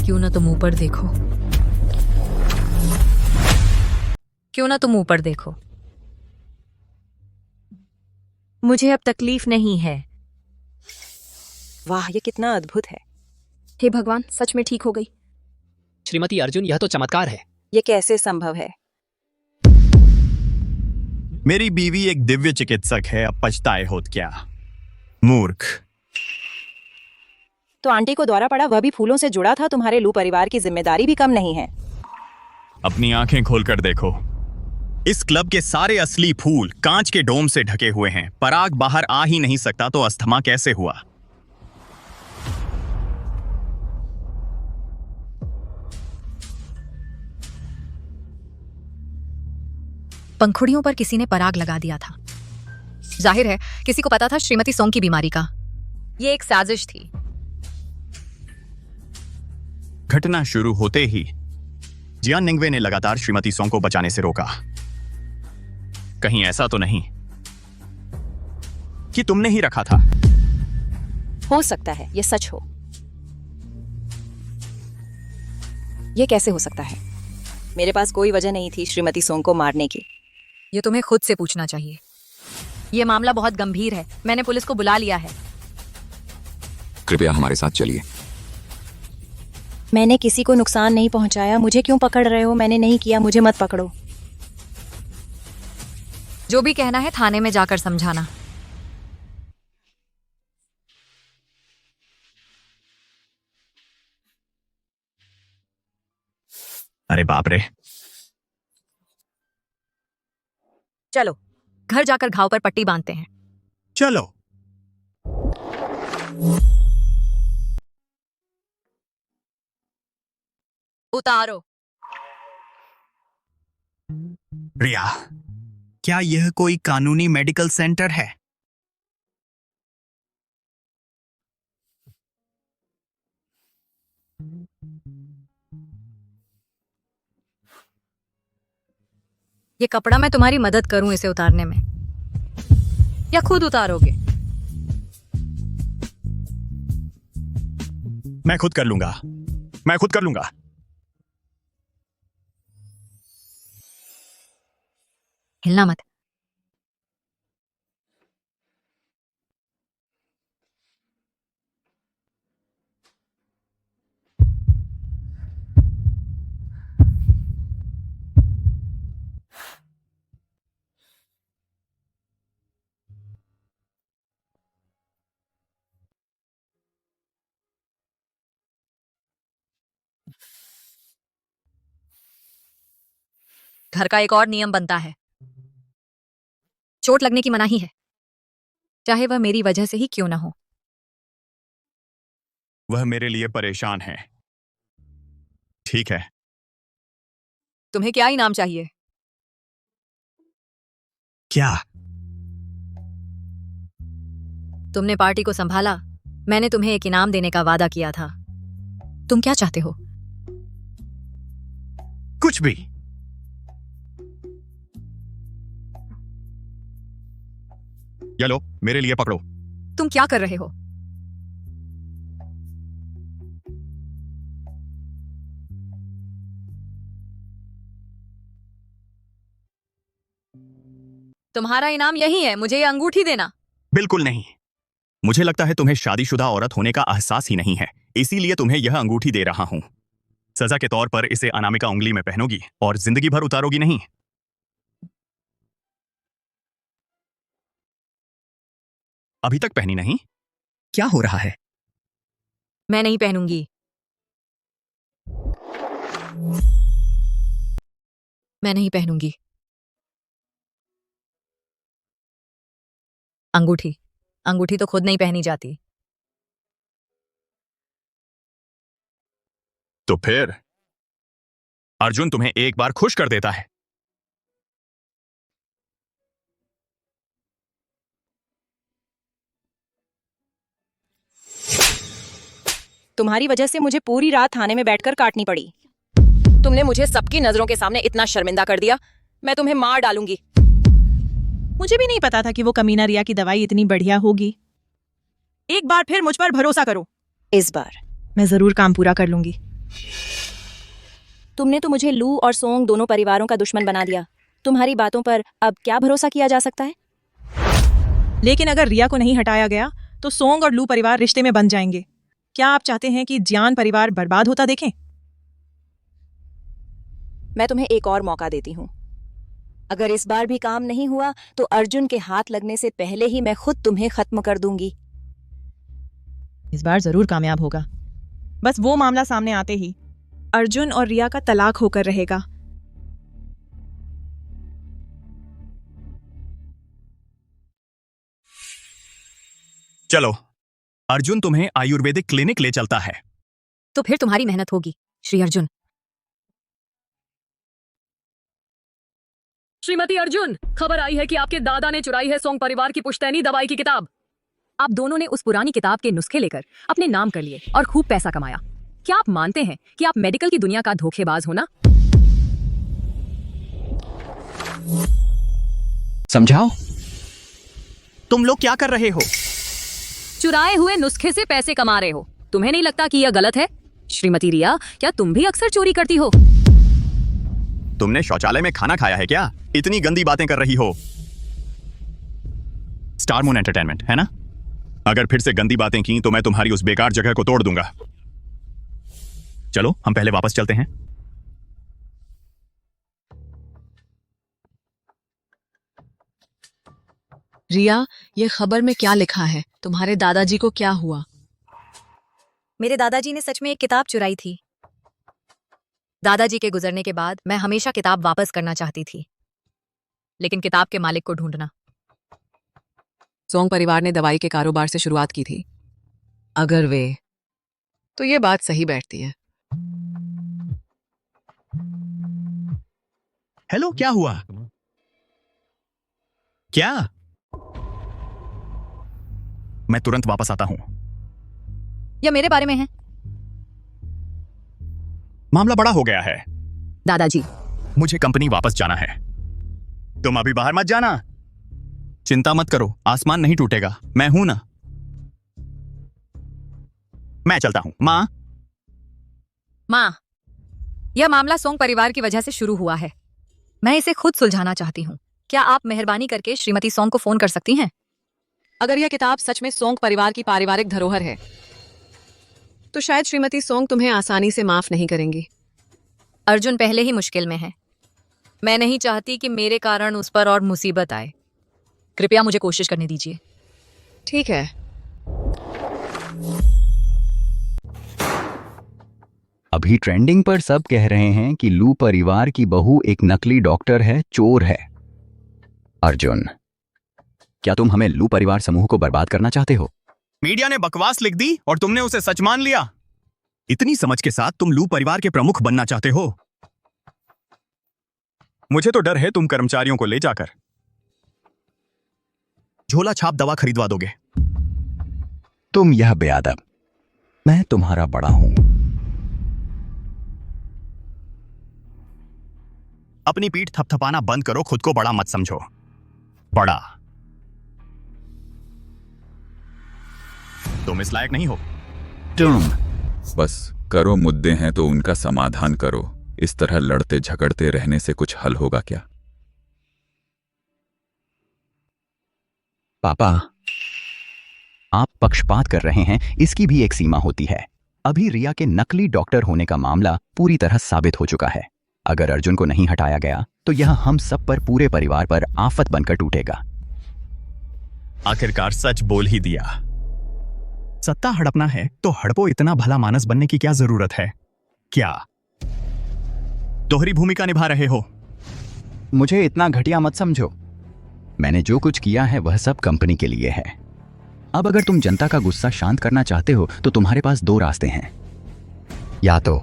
क्यों ना तुम ऊपर देखो। क्यों ना तुम ऊपर देखो। मुझे अब तकलीफ नहीं है। वाह, ये कितना अद्भुत है। हे भगवान, सच में ठीक हो गई। श्रीमती अर्जुन, यह तो चमत्कार है। ये कैसे संभव है? मेरी बीवी एक दिव्य चिकित्सक है, अब पछताए होत क्या। मूर्ख। तो आंटी को दौरा पड़ा, वह भी फूलों से जुड़ा था। तुम्हारे लू परिवार की जिम्मेदारी भी कम नहीं है। अपनी आंखें खोलकर देखो। इस क्लब के सारे असली फूल कांच के डोम से ढके हुए हैं। पराग बाहर आ ही नहीं सकता तो अस्थमा कैसे हुआ? पंखुड़ियों पर किसी ने पराग लगा दिया था। जाहिर है किसी को पता था श्रीमती सोंग की बीमारी का। ये एक साजिश थी। घटना शुरू होते ही जियान निंगवे ने लगातार श्रीमती सोंग को बचाने से रोका। कहीं ऐसा तो नहीं कि तुमने ही रखा था? हो सकता है ये सच हो। ये कैसे हो सकता है? मेरे पास कोई वजह नहीं थी श्रीमती सोंग को मारने की। ये तुम्हें खुद से पूछना चाहिए। ये मामला बहुत गंभीर है। मैंने पुलिस को बुला लिया है। कृपया हमारे साथ चलिए। मैंने किसी को नुकसान नहीं पहुंचाया। मुझे क्यों पकड़ रहे हो? मैंने नहीं किया, मुझे मत पकड़ो। जो भी कहना है थाने में जाकर समझाना। अरे बाप रे। चलो घर जाकर घाव पर पट्टी बांधते हैं। चलो। उतारो। रिया, क्या यह कोई कानूनी मेडिकल सेंटर है? ये कपड़ा मैं तुम्हारी मदद करूं इसे उतारने में, या खुद उतारोगे? मैं खुद कर लूंगा। मैं खुद कर लूंगा। हिलना मत। घर का एक और नियम बनता है, चोट लगने की मनाही है, चाहे वह मेरी वजह से ही क्यों ना हो। वह मेरे लिए परेशान है। ठीक है। तुम्हें क्या इनाम चाहिए? क्या? तुमने पार्टी को संभाला, मैंने तुम्हें एक इनाम देने का वादा किया था। तुम क्या चाहते हो? कुछ भी। ये लो, मेरे लिए पकड़ो। तुम क्या कर रहे हो? तुम्हारा इनाम यही है, मुझे ये अंगूठी देना। बिल्कुल नहीं। मुझे लगता है तुम्हें शादीशुदा औरत होने का एहसास ही नहीं है, इसीलिए तुम्हें यह अंगूठी दे रहा हूं। सजा के तौर पर इसे अनामिका उंगली में पहनोगी और जिंदगी भर उतारोगी नहीं। अभी तक पहनी नहीं? क्या हो रहा है? मैं नहीं पहनूंगी। मैं नहीं पहनूंगी। अंगूठी अंगूठी तो खुद नहीं पहनी जाती। तो फिर अर्जुन तुम्हें एक बार खुश कर देता है। तुम्हारी वजह से मुझे पूरी रात थाने में बैठकर काटनी पड़ी। तुमने मुझे सबकी नजरों के सामने इतना शर्मिंदा कर दिया, मैं तुम्हें मार डालूंगी। मुझे भी नहीं पता था कि वो कमीना रिया की दवाई इतनी बढ़िया होगी। एक बार फिर मुझ पर भरोसा करो। इस बार मैं जरूर काम पूरा कर लूंगी। तुमने तो मुझे लू और सोंग दोनों परिवारों का दुश्मन बना दिया। तुम्हारी बातों पर अब क्या भरोसा किया जा सकता है? लेकिन अगर रिया को नहीं हटाया गया तो सोंग और लू परिवार रिश्ते में बन जाएंगे। क्या आप चाहते हैं कि जियान परिवार बर्बाद होता देखें? मैं तुम्हें एक और मौका देती हूँ। अगर इस बार भी काम नहीं हुआ तो अर्जुन के हाथ लगने से पहले ही मैं खुद तुम्हें खत्म कर दूंगी। इस बार जरूर कामयाब होगा। बस वो मामला सामने आते ही अर्जुन और रिया का तलाक होकर रहेगा। चलो, अर्जुन तुम्हें आयुर्वेदिक क्लिनिक ले चलता है। तो फिर तुम्हारी मेहनत होगी, श्री अर्जुन। श्रीमती अर्जुन, खबर आई है कि आपके दादा ने चुराई है सोंग परिवार की पुश्तैनी दवाई की किताब। आप दोनों ने उस पुरानी किताब के नुस्खे लेकर अपने नाम कर लिए और खूब पैसा कमाया। क्या आप मानते हैं कि आप मेडिकल की दुनिया का धोखेबाज हो ना? समझाओ, तुम लोग क्या कर रहे हो? चुराए हुए नुस्खे से पैसे कमा रहे हो। तुम्हें नहीं लगता कि यह गलत है? श्रीमती रिया, क्या तुम भी अक्सर चोरी करती हो? तुमने शौचालय में खाना खाया है क्या? इतनी गंदी बातें कर रही हो। स्टार मून एंटरटेनमेंट है ना? अगर फिर से गंदी बातें की तो मैं तुम्हारी उस बेकार जगह को तोड़ दूंगा। चलो हम पहले वापस चलते हैं। रिया, ये खबर में क्या लिखा है? तुम्हारे दादाजी को क्या हुआ? मेरे दादाजी ने सच में एक किताब चुराई थी। दादाजी के गुजरने के बाद मैं हमेशा किताब वापस करना चाहती थी, लेकिन किताब के मालिक को ढूंढना। सोंग परिवार ने दवाई के कारोबार से शुरुआत की थी। अगर वे, तो ये बात सही बैठती है। हेलो, क्या हुआ? क्या? मैं तुरंत वापस आता हूं। यह मेरे बारे में है। मामला बड़ा हो गया है। दादाजी, मुझे कंपनी वापस जाना है। तुम अभी बाहर मत जाना। चिंता मत करो, आसमान नहीं टूटेगा, मैं हूं ना। मैं चलता हूं। माँ, यह मामला सोंग परिवार की वजह से शुरू हुआ है। मैं इसे खुद सुलझाना चाहती हूँ। क्या आप मेहरबानी करके श्रीमती सोंग को फोन कर सकती हैं? अगर यह किताब सच में सोंग परिवार की पारिवारिक धरोहर है, तो शायद श्रीमती सोंग तुम्हें आसानी से माफ नहीं करेंगी। अर्जुन पहले ही मुश्किल में है। मैं नहीं चाहती कि मेरे कारण उस पर और मुसीबत आए। कृपया मुझे कोशिश करने दीजिए। ठीक है। अभी ट्रेंडिंग पर सब कह रहे हैं कि लू परिवार की बहू एक नकली डॉक्टर है, चोर है। अर्जुन, क्या तुम हमें लू परिवार समूह को बर्बाद करना चाहते हो? मीडिया ने बकवास लिख दी और तुमने उसे सच मान लिया। इतनी समझ के साथ तुम लू परिवार के प्रमुख बनना चाहते हो। मुझे तो डर है तुम कर्मचारियों को ले जाकर झोला छाप दवा खरीदवा दोगे। तुम यह बेअदब, मैं तुम्हारा बड़ा हूं। अपनी पीठ थपथपाना बंद करो, खुद को बड़ा मत समझो। बड़ा तुम इस लायक नहीं हो। तुम बस करो, मुद्दे हैं तो उनका समाधान करो। इस तरह लड़ते झगड़ते रहने से कुछ हल होगा क्या? पापा, आप पक्षपात कर रहे हैं, इसकी भी एक सीमा होती है। अभी रिया के नकली डॉक्टर होने का मामला पूरी तरह साबित हो चुका है। अगर अर्जुन को नहीं हटाया गया तो यह हम सब पर, पूरे परिवार पर आफत बनकर टूटेगा। आखिरकार सच बोल ही दिया। सत्ता हड़पना है तो हड़पो। इतना भला मानस बनने की क्या जरूरत है? क्या दोहरी भूमिका निभा रहे हो? मुझे इतना घटिया मत समझो। मैंने जो कुछ किया है वह सब कंपनी के लिए है। अब अगर तुम जनता का गुस्सा शांत करना चाहते हो तो तुम्हारे पास दो रास्ते हैं। या तो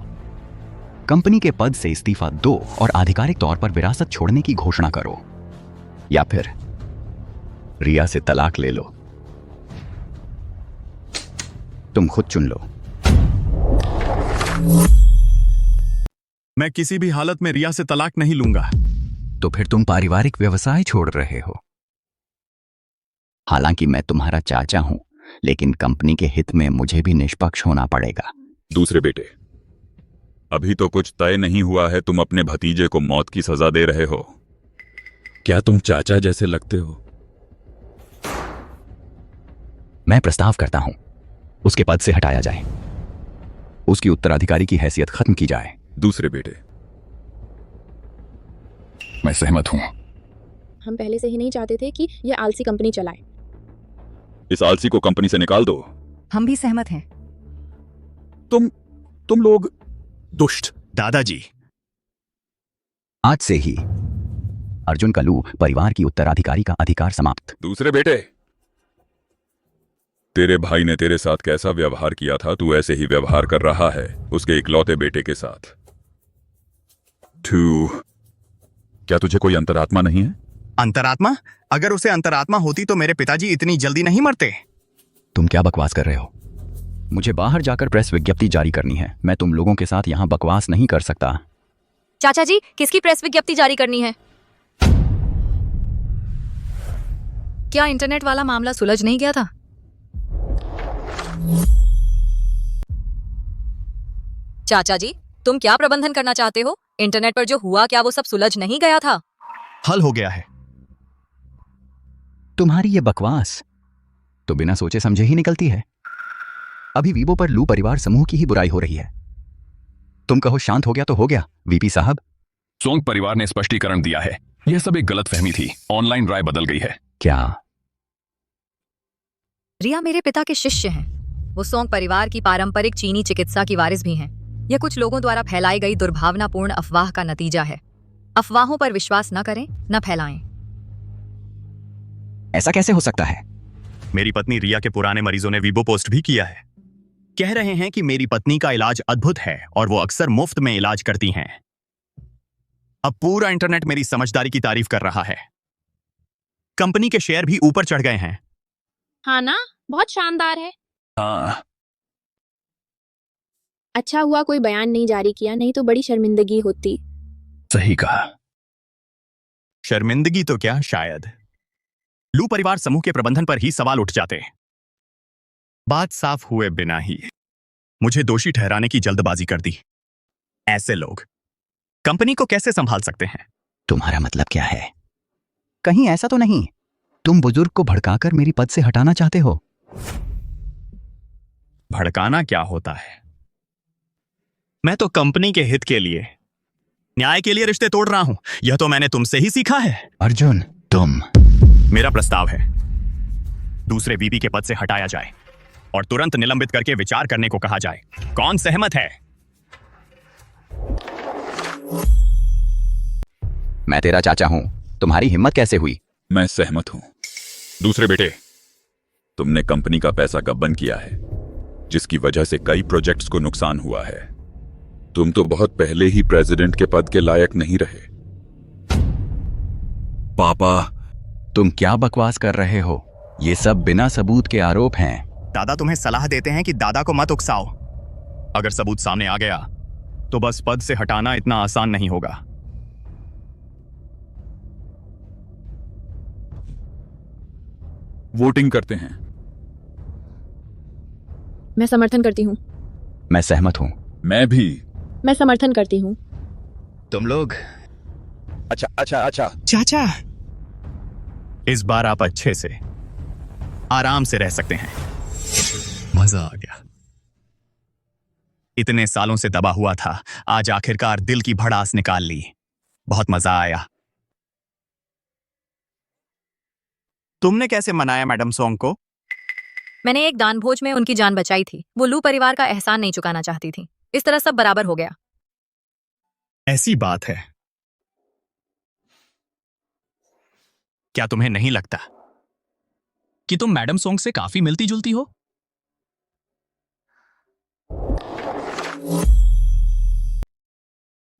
कंपनी के पद से इस्तीफा दो और आधिकारिक तौर पर विरासत छोड़ने की घोषणा करो, या फिर रिया से तलाक ले लो। तुम खुद चुन लो। मैं किसी भी हालत में रिया से तलाक नहीं लूंगा। तो फिर तुम पारिवारिक व्यवसाय छोड़ रहे हो। हालांकि मैं तुम्हारा चाचा हूं, लेकिन कंपनी के हित में मुझे भी निष्पक्ष होना पड़ेगा। दूसरे बेटे, अभी तो कुछ तय नहीं हुआ है। तुम अपने भतीजे को मौत की सजा दे रहे हो। क्या तुम चाचा जैसे लगते हो? मैं प्रस्ताव करता हूं, उसके पद से हटाया जाए, उसकी उत्तराधिकारी की हैसियत खत्म की जाए। दूसरे बेटे, मैं सहमत हूं। हम पहले से ही नहीं चाहते थे कि यह आलसी कंपनी चलाए। इस आलसी को कंपनी से निकाल दो। हम भी सहमत हैं। तुम लोग दुष्ट। दादाजी, आज से ही अर्जुन का लू परिवार की उत्तराधिकारी का अधिकार समाप्त। दूसरे बेटे, तेरे भाई ने तेरे साथ कैसा व्यवहार किया था, तू ऐसे ही व्यवहार कर रहा है उसके इकलौते बेटे के साथ। क्या तुझे कोई अंतरात्मा नहीं है? अंतरात्मा? अगर उसे अंतरात्मा होती तो मेरे पिताजी इतनी जल्दी नहीं मरते। तुम क्या बकवास कर रहे हो? मुझे बाहर जाकर प्रेस विज्ञप्ति जारी करनी है। मैं तुम लोगों के साथ यहाँ बकवास नहीं कर सकता। चाचा जी, किसकी प्रेस विज्ञप्ति जारी करनी है? क्या इंटरनेट वाला मामला सुलझ नहीं गया था? चाचा जी, तुम क्या प्रबंधन करना चाहते हो? इंटरनेट पर जो हुआ, क्या वो सब सुलझ नहीं गया था? हल हो गया है। तुम्हारी ये बकवास तो बिना सोचे समझे ही निकलती है। अभी वीवो पर लू परिवार समूह की ही बुराई हो रही है। तुम कहो शांत हो गया तो हो गया। वीपी साहब, सोंग परिवार ने स्पष्टीकरण दिया है। यह सब एक गलतफहमी थी। ऑनलाइन राय बदल गई है। क्या? रिया मेरे पिता के शिष्य हैं। वो सोंग परिवार की पारंपरिक चीनी चिकित्सा की वारिस भी हैं। यह कुछ लोगों द्वारा फैलाई गई दुर्भावनापूर्ण अफवाह का नतीजा है। अफवाहों पर विश्वास न करें, न फैलाएं। ऐसा कैसे हो सकता है? मेरी पत्नी रिया के पुराने मरीजों ने वीबो पोस्ट भी किया है। कह रहे हैं कि मेरी पत्नी का इलाज अद्भुत है और वो अक्सर मुफ्त में इलाज करती हैं। अब पूरा इंटरनेट मेरी समझदारी की तारीफ कर रहा है। कंपनी के शेयर भी ऊपर चढ़ गए हैं। हाँ ना, बहुत शानदार है। हाँ। अच्छा हुआ कोई बयान नहीं जारी किया, नहीं तो बड़ी शर्मिंदगी होती। सही कहा। शर्मिंदगी तो क्या, शायद लू परिवार समूह के प्रबंधन पर ही सवाल उठ जाते। बात साफ हुए बिना ही मुझे दोषी ठहराने की जल्दबाजी कर दी। ऐसे लोग कंपनी को कैसे संभाल सकते हैं? तुम्हारा मतलब क्या है? कहीं ऐसा तो नहीं तुम बुजुर्ग को भड़काकर मेरी पद से हटाना चाहते हो? भड़काना क्या होता है? मैं तो कंपनी के हित के लिए, न्याय के लिए रिश्ते तोड़ रहा हूं। यह तो मैंने तुमसे ही सीखा है। अर्जुन, तुम। मेरा प्रस्ताव है दूसरे वीपी के पद से हटाया जाए और तुरंत निलंबित करके विचार करने को कहा जाए। कौन सहमत है? मैं तेरा चाचा हूं। तुम्हारी हिम्मत कैसे हुई? मैं सहमत हूं। दूसरे बेटे, तुमने कंपनी का पैसा गबन किया है, जिसकी वजह से कई प्रोजेक्ट्स को नुकसान हुआ है। तुम तो बहुत पहले ही प्रेसिडेंट के पद के लायक नहीं रहे। पापा, तुम क्या बकवास कर रहे हो? ये सब बिना सबूत के आरोप हैं। दादा तुम्हें सलाह देते हैं कि दादा को मत उकसाओ। अगर सबूत सामने आ गया तो बस पद से हटाना इतना आसान नहीं होगा। वोटिंग करते हैं। मैं समर्थन करती हूँ। मैं सहमत हूं। मैं भी। मैं समर्थन करती हूँ। तुम लोग। अच्छा। चाचा, इस बार आप अच्छे से आराम से रह सकते हैं। मजा आ गया। इतने सालों से दबा हुआ था, आज आखिरकार दिल की भड़ास निकाल ली। बहुत मजा आया। तुमने कैसे मनाया मैडम सोंग को? मैंने एक दानभोज में उनकी जान बचाई थी। वो लू परिवार का एहसान नहीं चुकाना चाहती थी। इस तरह सब बराबर हो गया। ऐसी बात है। क्या तुम्हें नहीं लगता कि तुम मैडम सोंग से काफी मिलती जुलती हो?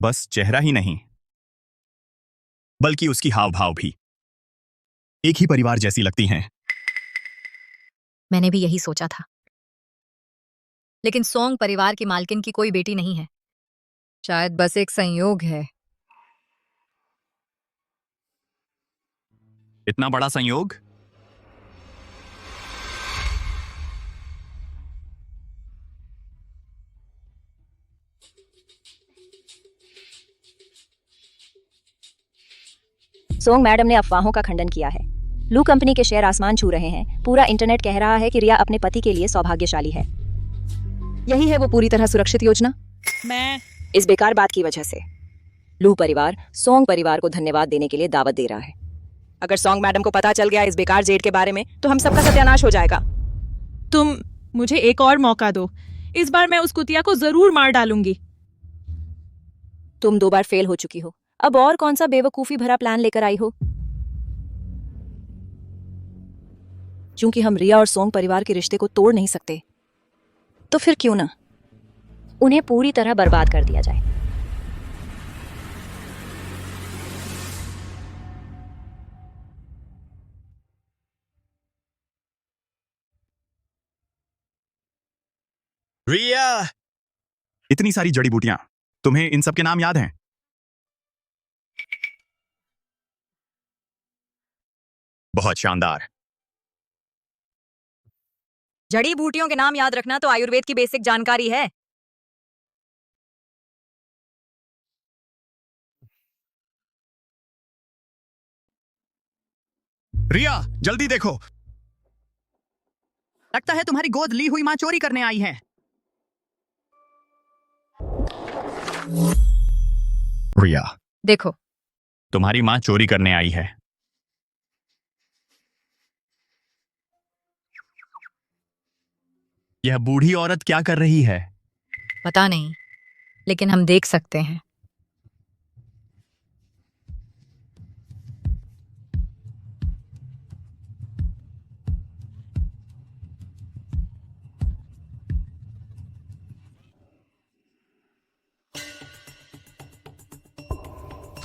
बस चेहरा ही नहीं, बल्कि उसकी हाव भाव भी एक ही परिवार जैसी लगती हैं। मैंने भी यही सोचा था, लेकिन सोंग परिवार की मालकिन की कोई बेटी नहीं है। शायद बस एक संयोग है। इतना बड़ा संयोग? सोंग मैडम ने अफवाहों का खंडन किया है। लू कंपनी के शेयर आसमान छू रहे हैं। पूरा इंटरनेट कह रहा है कि रिया अपने पति के लिए सौभाग्यशाली है। यही है वो पूरी तरह सुरक्षित योजना। मैं इस बेकार बात की वजह से लू परिवार सोंग परिवार को धन्यवाद देने के लिए दावत दे रहा है। अगर सोंग मैडम को पता चल गया इस बेकार जेड के बारे में तो हम सबका सत्यानाश हो जाएगा। तुम मुझे एक और मौका दो। इस बार मैं उस कुतिया को जरूर मार डालूंगी। तुम 2 बार फेल हो चुकी हो, अब और कौन सा बेवकूफी भरा प्लान लेकर आई हो? क्योंकि हम रिया और सोंग परिवार के रिश्ते को तोड़ नहीं सकते, तो फिर क्यों ना उन्हें पूरी तरह बर्बाद कर दिया जाए। रिया, इतनी सारी जड़ी बूटियां, तुम्हें इन सब के नाम याद हैं? बहुत शानदार। जड़ी बूटियों के नाम याद रखना तो आयुर्वेद की बेसिक जानकारी है। रिया, जल्दी देखो। लगता है तुम्हारी गोद ली हुई माँ चोरी करने आई है। रिया, देखो, तुम्हारी माँ चोरी करने आई है। यह बूढ़ी औरत क्या कर रही है? पता नहीं, लेकिन हम देख सकते हैं।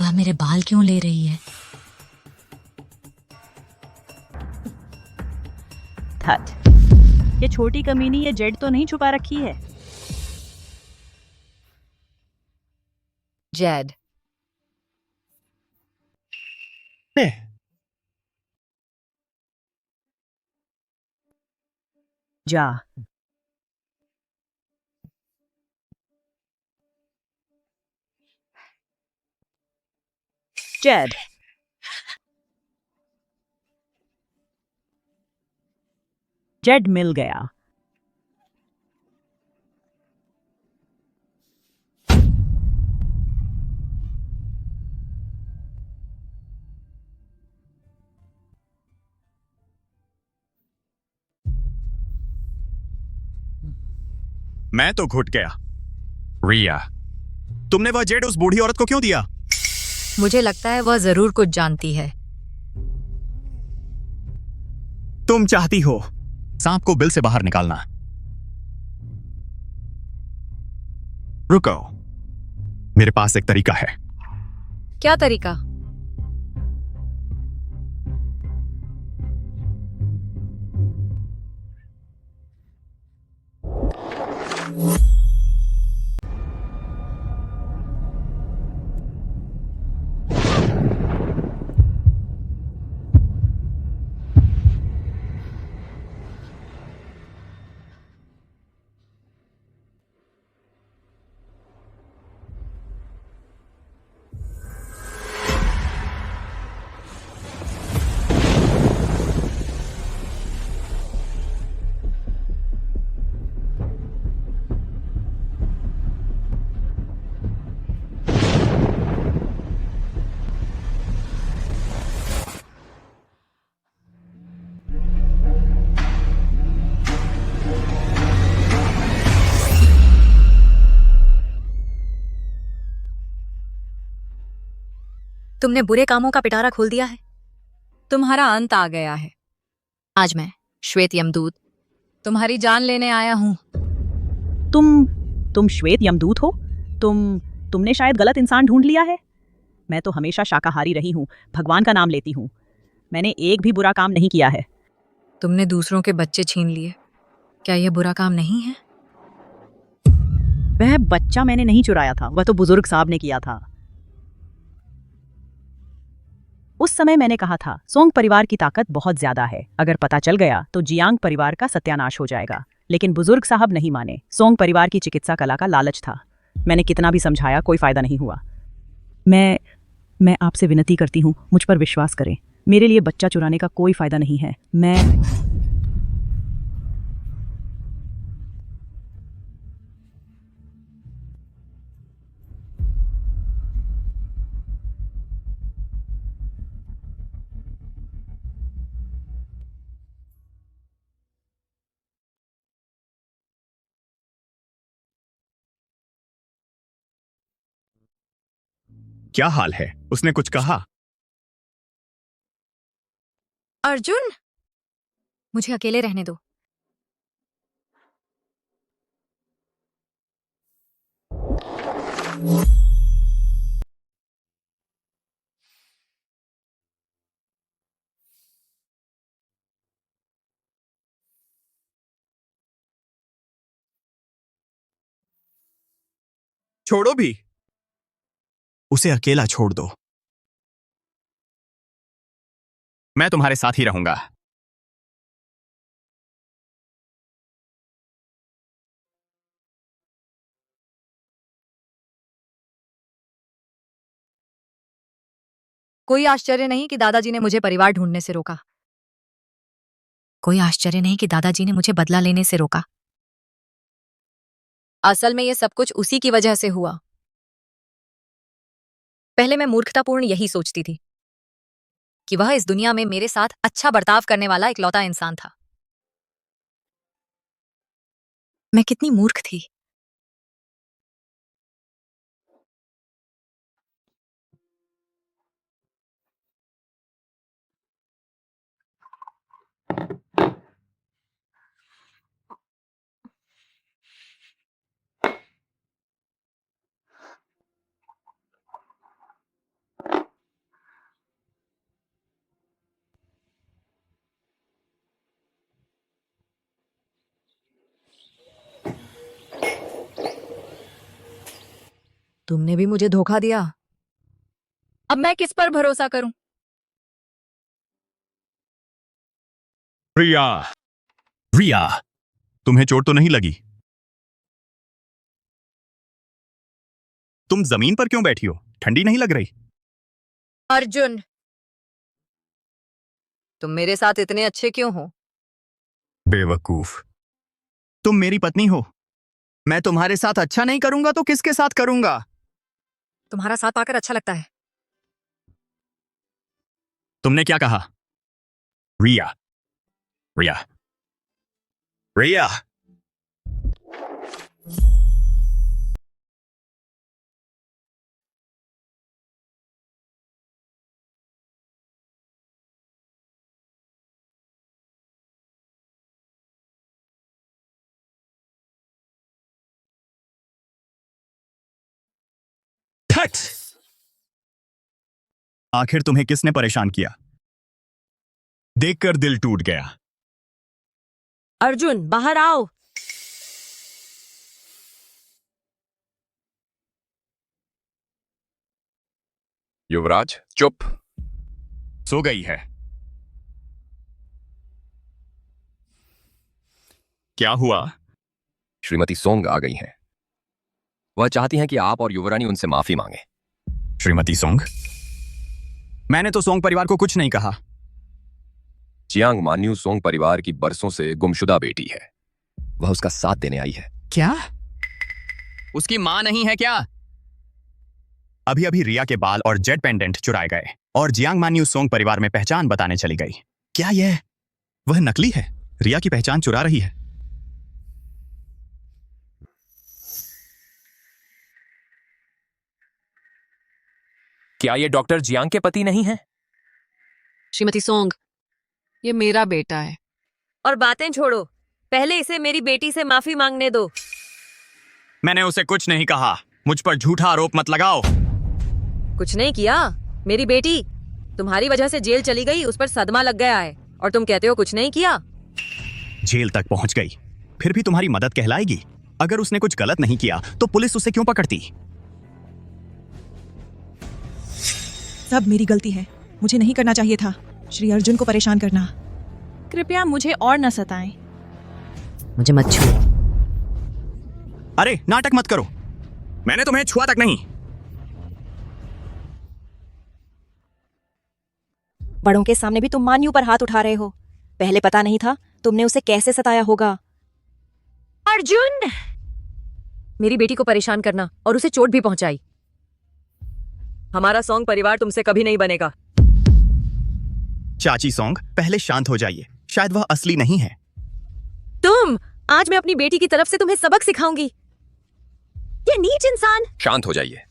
वह मेरे बाल क्यों ले रही है? ये छोटी कमीनी ये जेड तो नहीं छुपा रखी है? जेड। जा। जेड। जेड मिल गया। मैं तो घुट गया। रिया, तुमने वह जेड उस बूढ़ी औरत को क्यों दिया? मुझे लगता है वह जरूर कुछ जानती है। तुम चाहती हो सांप को बिल से बाहर निकालना। रुको, मेरे पास एक तरीका है। क्या तरीका? तुमने बुरे कामों का पिटारा खोल दिया है। तुम्हारा अंत आ गया है। आज मैं, श्वेत यमदूत, तुम्हारी जान लेने आया हूं। तुम श्वेत यमदूत हो? तुमने शायद गलत इंसान ढूंढ लिया है। मैं तो हमेशा शाकाहारी रही हूँ, भगवान का नाम लेती हूँ। मैंने एक भी बुरा काम नहीं किया है। तुमने दूसरों के बच्चे छीन लिए, क्या यह बुरा काम नहीं है? वह बच्चा मैंने नहीं चुराया था, वह तो बुजुर्ग साहब ने किया था। उस समय मैंने कहा था सोंग परिवार की ताकत बहुत ज्यादा है, अगर पता चल गया तो जियांग परिवार का सत्यानाश हो जाएगा। लेकिन बुजुर्ग साहब नहीं माने। सोंग परिवार की चिकित्सा कला का लालच था। मैंने कितना भी समझाया, कोई फायदा नहीं हुआ। मैं आपसे विनती करती हूँ, मुझ पर विश्वास करें। मेरे लिए बच्चा चुराने का कोई फायदा नहीं है। क्या हाल है? उसने कुछ कहा? अर्जुन, मुझे अकेले रहने दो। छोड़ो भी। उसे अकेला छोड़ दो। मैं तुम्हारे साथ ही रहूंगा। कोई आश्चर्य नहीं कि दादाजी ने मुझे परिवार ढूंढने से रोका। कोई आश्चर्य नहीं कि दादाजी ने मुझे बदला लेने से रोका। असल में ये सब कुछ उसी की वजह से हुआ। पहले मैं मूर्खतापूर्ण यही सोचती थी कि वह इस दुनिया में मेरे साथ अच्छा बर्ताव करने वाला इकलौता इंसान था। मैं कितनी मूर्ख थी। तुमने भी मुझे धोखा दिया। अब मैं किस पर भरोसा करूं? रिया, रिया, तुम्हें चोट तो नहीं लगी? तुम जमीन पर क्यों बैठी हो? ठंडी नहीं लग रही? अर्जुन, तुम मेरे साथ इतने अच्छे क्यों हो? बेवकूफ, तुम मेरी पत्नी हो। मैं तुम्हारे साथ अच्छा नहीं करूंगा तो किसके साथ करूंगा? तुम्हारा साथ पाकर अच्छा लगता है। तुमने क्या कहा? रिया, रिया, रिया। फट! आखिर तुम्हें किसने परेशान किया? देखकर दिल टूट गया। अर्जुन, बाहर आओ। युवराज, चुप। सो गई है। क्या हुआ? श्रीमती सोंग आ गई हैं। वह चाहती हैं कि आप और युवरानी उनसे माफी मांगे। श्रीमती सोंग? मैंने तो सोंग परिवार को कुछ नहीं कहा। चियांग मान्यू सोंग परिवार की बरसों से गुमशुदा बेटी है। वह उसका साथ देने आई है। क्या? उसकी मां नहीं है क्या? अभी अभी रिया के बाल और जेट पेंडेंट चुराए गए और जियांग मान्यू सोंग परिवार में पहचान बताने चली गई। क्या यह वह नकली है? रिया की पहचान चुरा रही है। क्या ये डॉक्टर जियांग के पति नहीं है? श्रीमती सोंग, ये मेरा बेटा है। और बातें छोड़ो, पहले इसे मेरी बेटी से माफी मांगने दो। मैंने उसे कुछ नहीं कहा। मुझ पर झूठा आरोप मत लगाओ। कुछ नहीं किया। मेरी बेटी तुम्हारी वजह से जेल चली गई, उस पर सदमा लग गया है और तुम कहते हो कुछ नहीं किया। जेल तक पहुंच गई, फिर भी तुम्हारी मदद कहलाएगी। अगर उसने कुछ गलत नहीं किया तो पुलिस उसे क्यों पकड़ती? सब मेरी गलती है। मुझे नहीं करना चाहिए था श्री अर्जुन को परेशान करना। कृपया मुझे और न सताएं। मुझे मत छू। अरे नाटक मत करो, मैंने तुम्हें छुआ तक नहीं। बड़ों के सामने भी तुम मान्यू पर हाथ उठा रहे हो। पहले पता नहीं था तुमने उसे कैसे सताया होगा। अर्जुन, मेरी बेटी को परेशान करना और उसे चोट भी पहुंचाई। हमारा सोंग परिवार तुमसे कभी नहीं बनेगा। चाची सोंग, पहले शांत हो जाइए। शायद वह असली नहीं है। तुम, आज मैं अपनी बेटी की तरफ से तुम्हें सबक सिखाऊंगी। ये नीच इंसान। शांत हो जाइए।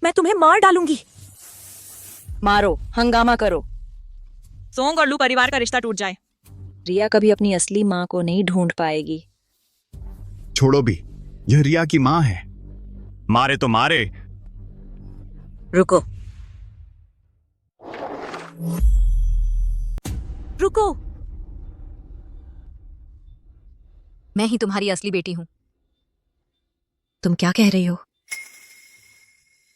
मैं तुम्हें मार डालूंगी। मारो, हंगामा करो। सोंग और लू परिवार का रिश्ता टूट जाए। रिया कभी अपनी असली माँ को नहीं ढूंढ पाएगी। छोड़ो भी, यह रिया की मां है। मारे तो मारे। रुको, रुको। मैं ही तुम्हारी असली बेटी हूं। तुम क्या कह रही हो?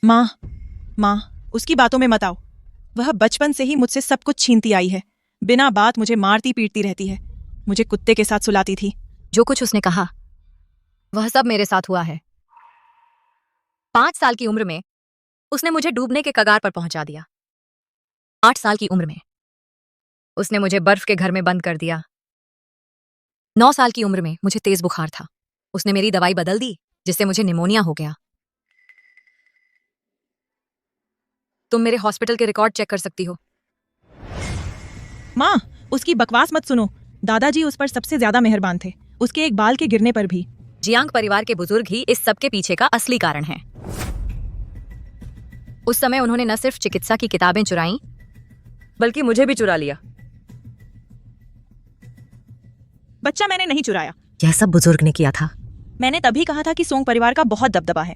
माँ, उसकी बातों में मत आओ। वह बचपन से ही मुझसे सब कुछ छीनती आई है। बिना बात मुझे मारती पीटती रहती है। मुझे कुत्ते के साथ सुलाती थी। जो कुछ उसने कहा वह सब मेरे साथ हुआ है। 5 साल की उम्र में उसने मुझे डूबने के कगार पर पहुंचा दिया। 8 साल की उम्र में उसने मुझे बर्फ के घर में बंद कर दिया। 9 साल की उम्र में मुझे तेज बुखार था। उसने मेरी दवाई बदल दी, जिससे मुझे निमोनिया हो गया। तुम मेरे हॉस्पिटल के रिकॉर्ड चेक कर सकती हो। माँ, उसकी बकवास मत सुनो। दादाजी उस पर सबसे ज्यादा मेहरबान थे, उसके एक बाल के गिरने पर भी। जियांग परिवार के बुजुर्ग ही इस सब के पीछे का असली कारण हैं। उस समय उन्होंने न सिर्फ चिकित्सा की किताबें चुराई, बल्कि मुझे भी चुरा लिया। बच्चा मैंने नहीं चुराया। यह सब बुजुर्ग ने किया था। मैंने तभी कहा था कि सोंग परिवार का बहुत दबदबा है।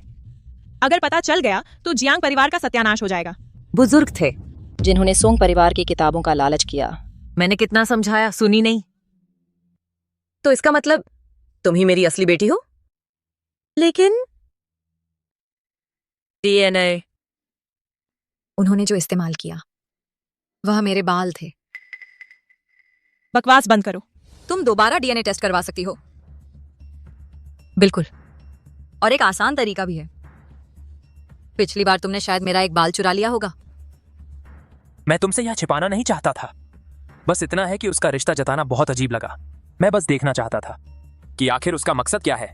अगर पता चल गया तो जियांग परिवार का सत्यानाश हो जाएगा। बुजुर्ग थे जिन्होंने सोंग परिवार की किताबों का लालच किया। मैंने कितना समझाया, सुनी नहीं। तो इसका मतलब तुम ही मेरी असली बेटी हो? लेकिन डीएनए उन्होंने जो इस्तेमाल किया वह मेरे बाल थे। बकवास बंद करो। तुम दोबारा डीएनए टेस्ट करवा सकती हो। बिल्कुल, और एक आसान तरीका भी है। पिछली बार तुमने शायद मेरा एक बाल चुरा लिया होगा। मैं तुमसे यह छिपाना नहीं चाहता था। बस इतना है कि उसका रिश्ता जताना बहुत अजीब लगा। मैं बस देखना चाहता था कि आखिर उसका मकसद क्या है,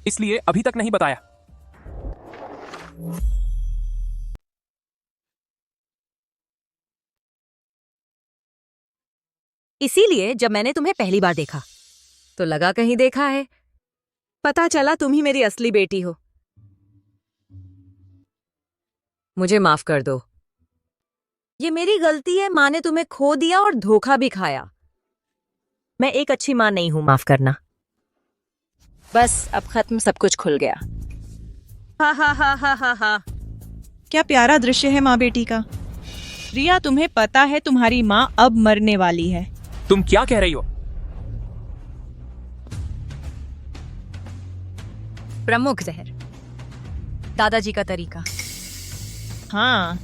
इसलिए अभी तक नहीं बताया। इसीलिए जब मैंने तुम्हें पहली बार देखा तो लगा कहीं देखा है। पता चला तुम ही मेरी असली बेटी हो। मुझे माफ कर दो। ये मेरी गलती है। माँ ने तुम्हें खो दिया और धोखा भी खाया। मैं एक अच्छी माँ नहीं हूं, माफ करना। बस अब खत्म, सब कुछ खुल गया। हा हा हा हा हा हा। क्या प्यारा दृश्य है माँ बेटी का। रिया, तुम्हें पता है तुम्हारी माँ अब मरने वाली है। तुम क्या कह रही हो? प्रमुख जहर, दादाजी का तरीका। हाँ,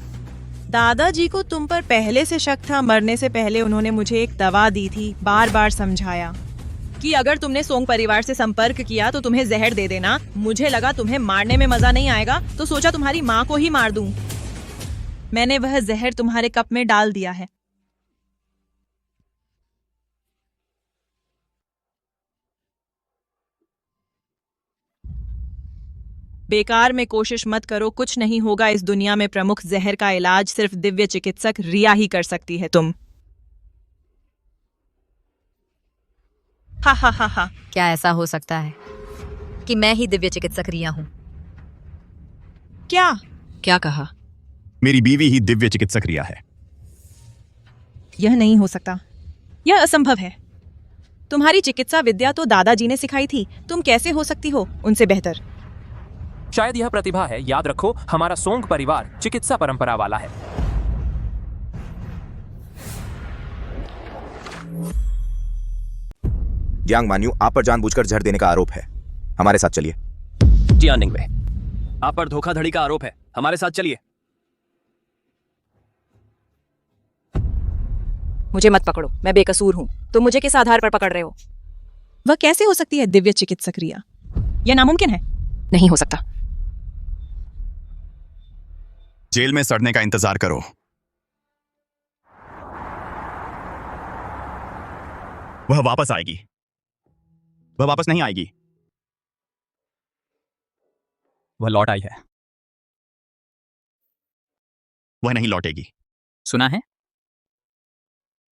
दादाजी को तुम पर पहले से शक था। मरने से पहले उन्होंने मुझे एक दवा दी थी, बार बार समझाया कि अगर तुमने सोंग परिवार से संपर्क किया तो तुम्हें जहर दे देना। मुझे लगा तुम्हें मारने में मजा नहीं आएगा, तो सोचा तुम्हारी माँ को ही मार दूं। मैंने वह जहर तुम्हारे कप में डाल दिया है। बेकार में कोशिश मत करो, कुछ नहीं होगा इस दुनिया में। प्रमुख जहर का इलाज सिर्फ दिव्य चिकित्सक रिया ही कर सकती है। तुम हा हा हा हा। क्या ऐसा हो सकता है कि मैं ही दिव्य चिकित्सक रिया हूं? क्या कहा? मेरी बीवी ही दिव्य चिकित्सक रिया है। यह नहीं हो सकता, यह असंभव है। तुम्हारी चिकित्सा विद्या तो दादाजी ने सिखाई थी। तुम कैसे हो सकती हो उनसे बेहतर? शायद यह प्रतिभा है। याद रखो, हमारा सोंग परिवार चिकित्सा परंपरा वाला है। जियांग मान्यू, आप पर जानबूझकर जहर देने का आरोप है। हमारे साथ चलिए। जियान निंगवे, आप पर धोखाधड़ी का आरोप है। हमारे साथ चलिए। मुझे मत पकड़ो, मैं बेकसूर हूँ। तुम मुझे किस आधार पर पकड़ रहे हो? वह कैसे हो सकती है दिव्य चिकित्सक रिया? यह नामुमकिन है। नहीं हो सकता। जेल में सड़ने का इंतजार करो। वह वापस आएगी। वह वापस नहीं आएगी। वह लौट आई है। वह नहीं लौटेगी। सुना है?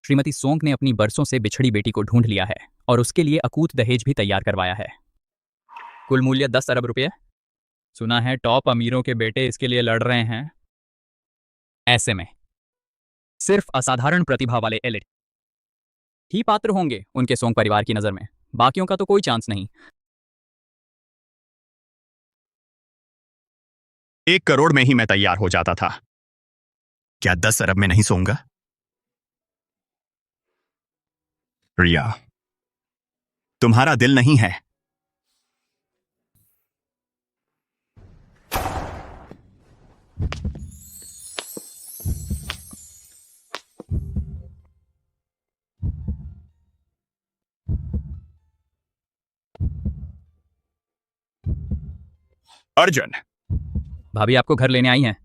श्रीमती सोंग ने अपनी बरसों से बिछड़ी बेटी को ढूंढ लिया है और उसके लिए अकूत दहेज भी तैयार करवाया है। कुल मूल्य 10 अरब रुपये। सुना है टॉप अमीरों के बेटे इसके लिए लड़ रहे हैं। ऐसे में सिर्फ असाधारण प्रतिभा वाले एलिट ही पात्र होंगे उनके सोंग परिवार की नजर में। बाकियों का तो कोई चांस नहीं। 1 करोड़ में ही मैं तैयार हो जाता था। क्या 10 अरब में नहीं सोऊंगा? रिया, तुम्हारा दिल नहीं है। अर्जुन, भाभी आपको घर लेने आई हैं।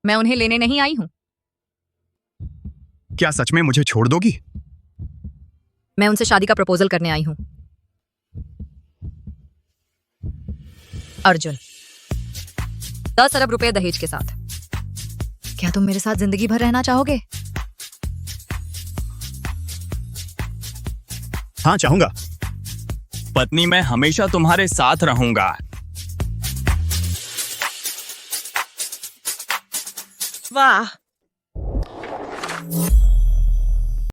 मैं उन्हें लेने नहीं आई हूं। क्या सच में मुझे छोड़ दोगी? मैं उनसे शादी का प्रपोजल करने आई हूं। अर्जुन, 10 अरब रुपए दहेज के साथ। क्या तुम मेरे साथ जिंदगी भर रहना चाहोगे? हाँ, चाहूंगा। पत्नी, मैं हमेशा तुम्हारे साथ रहूंगा। वाह।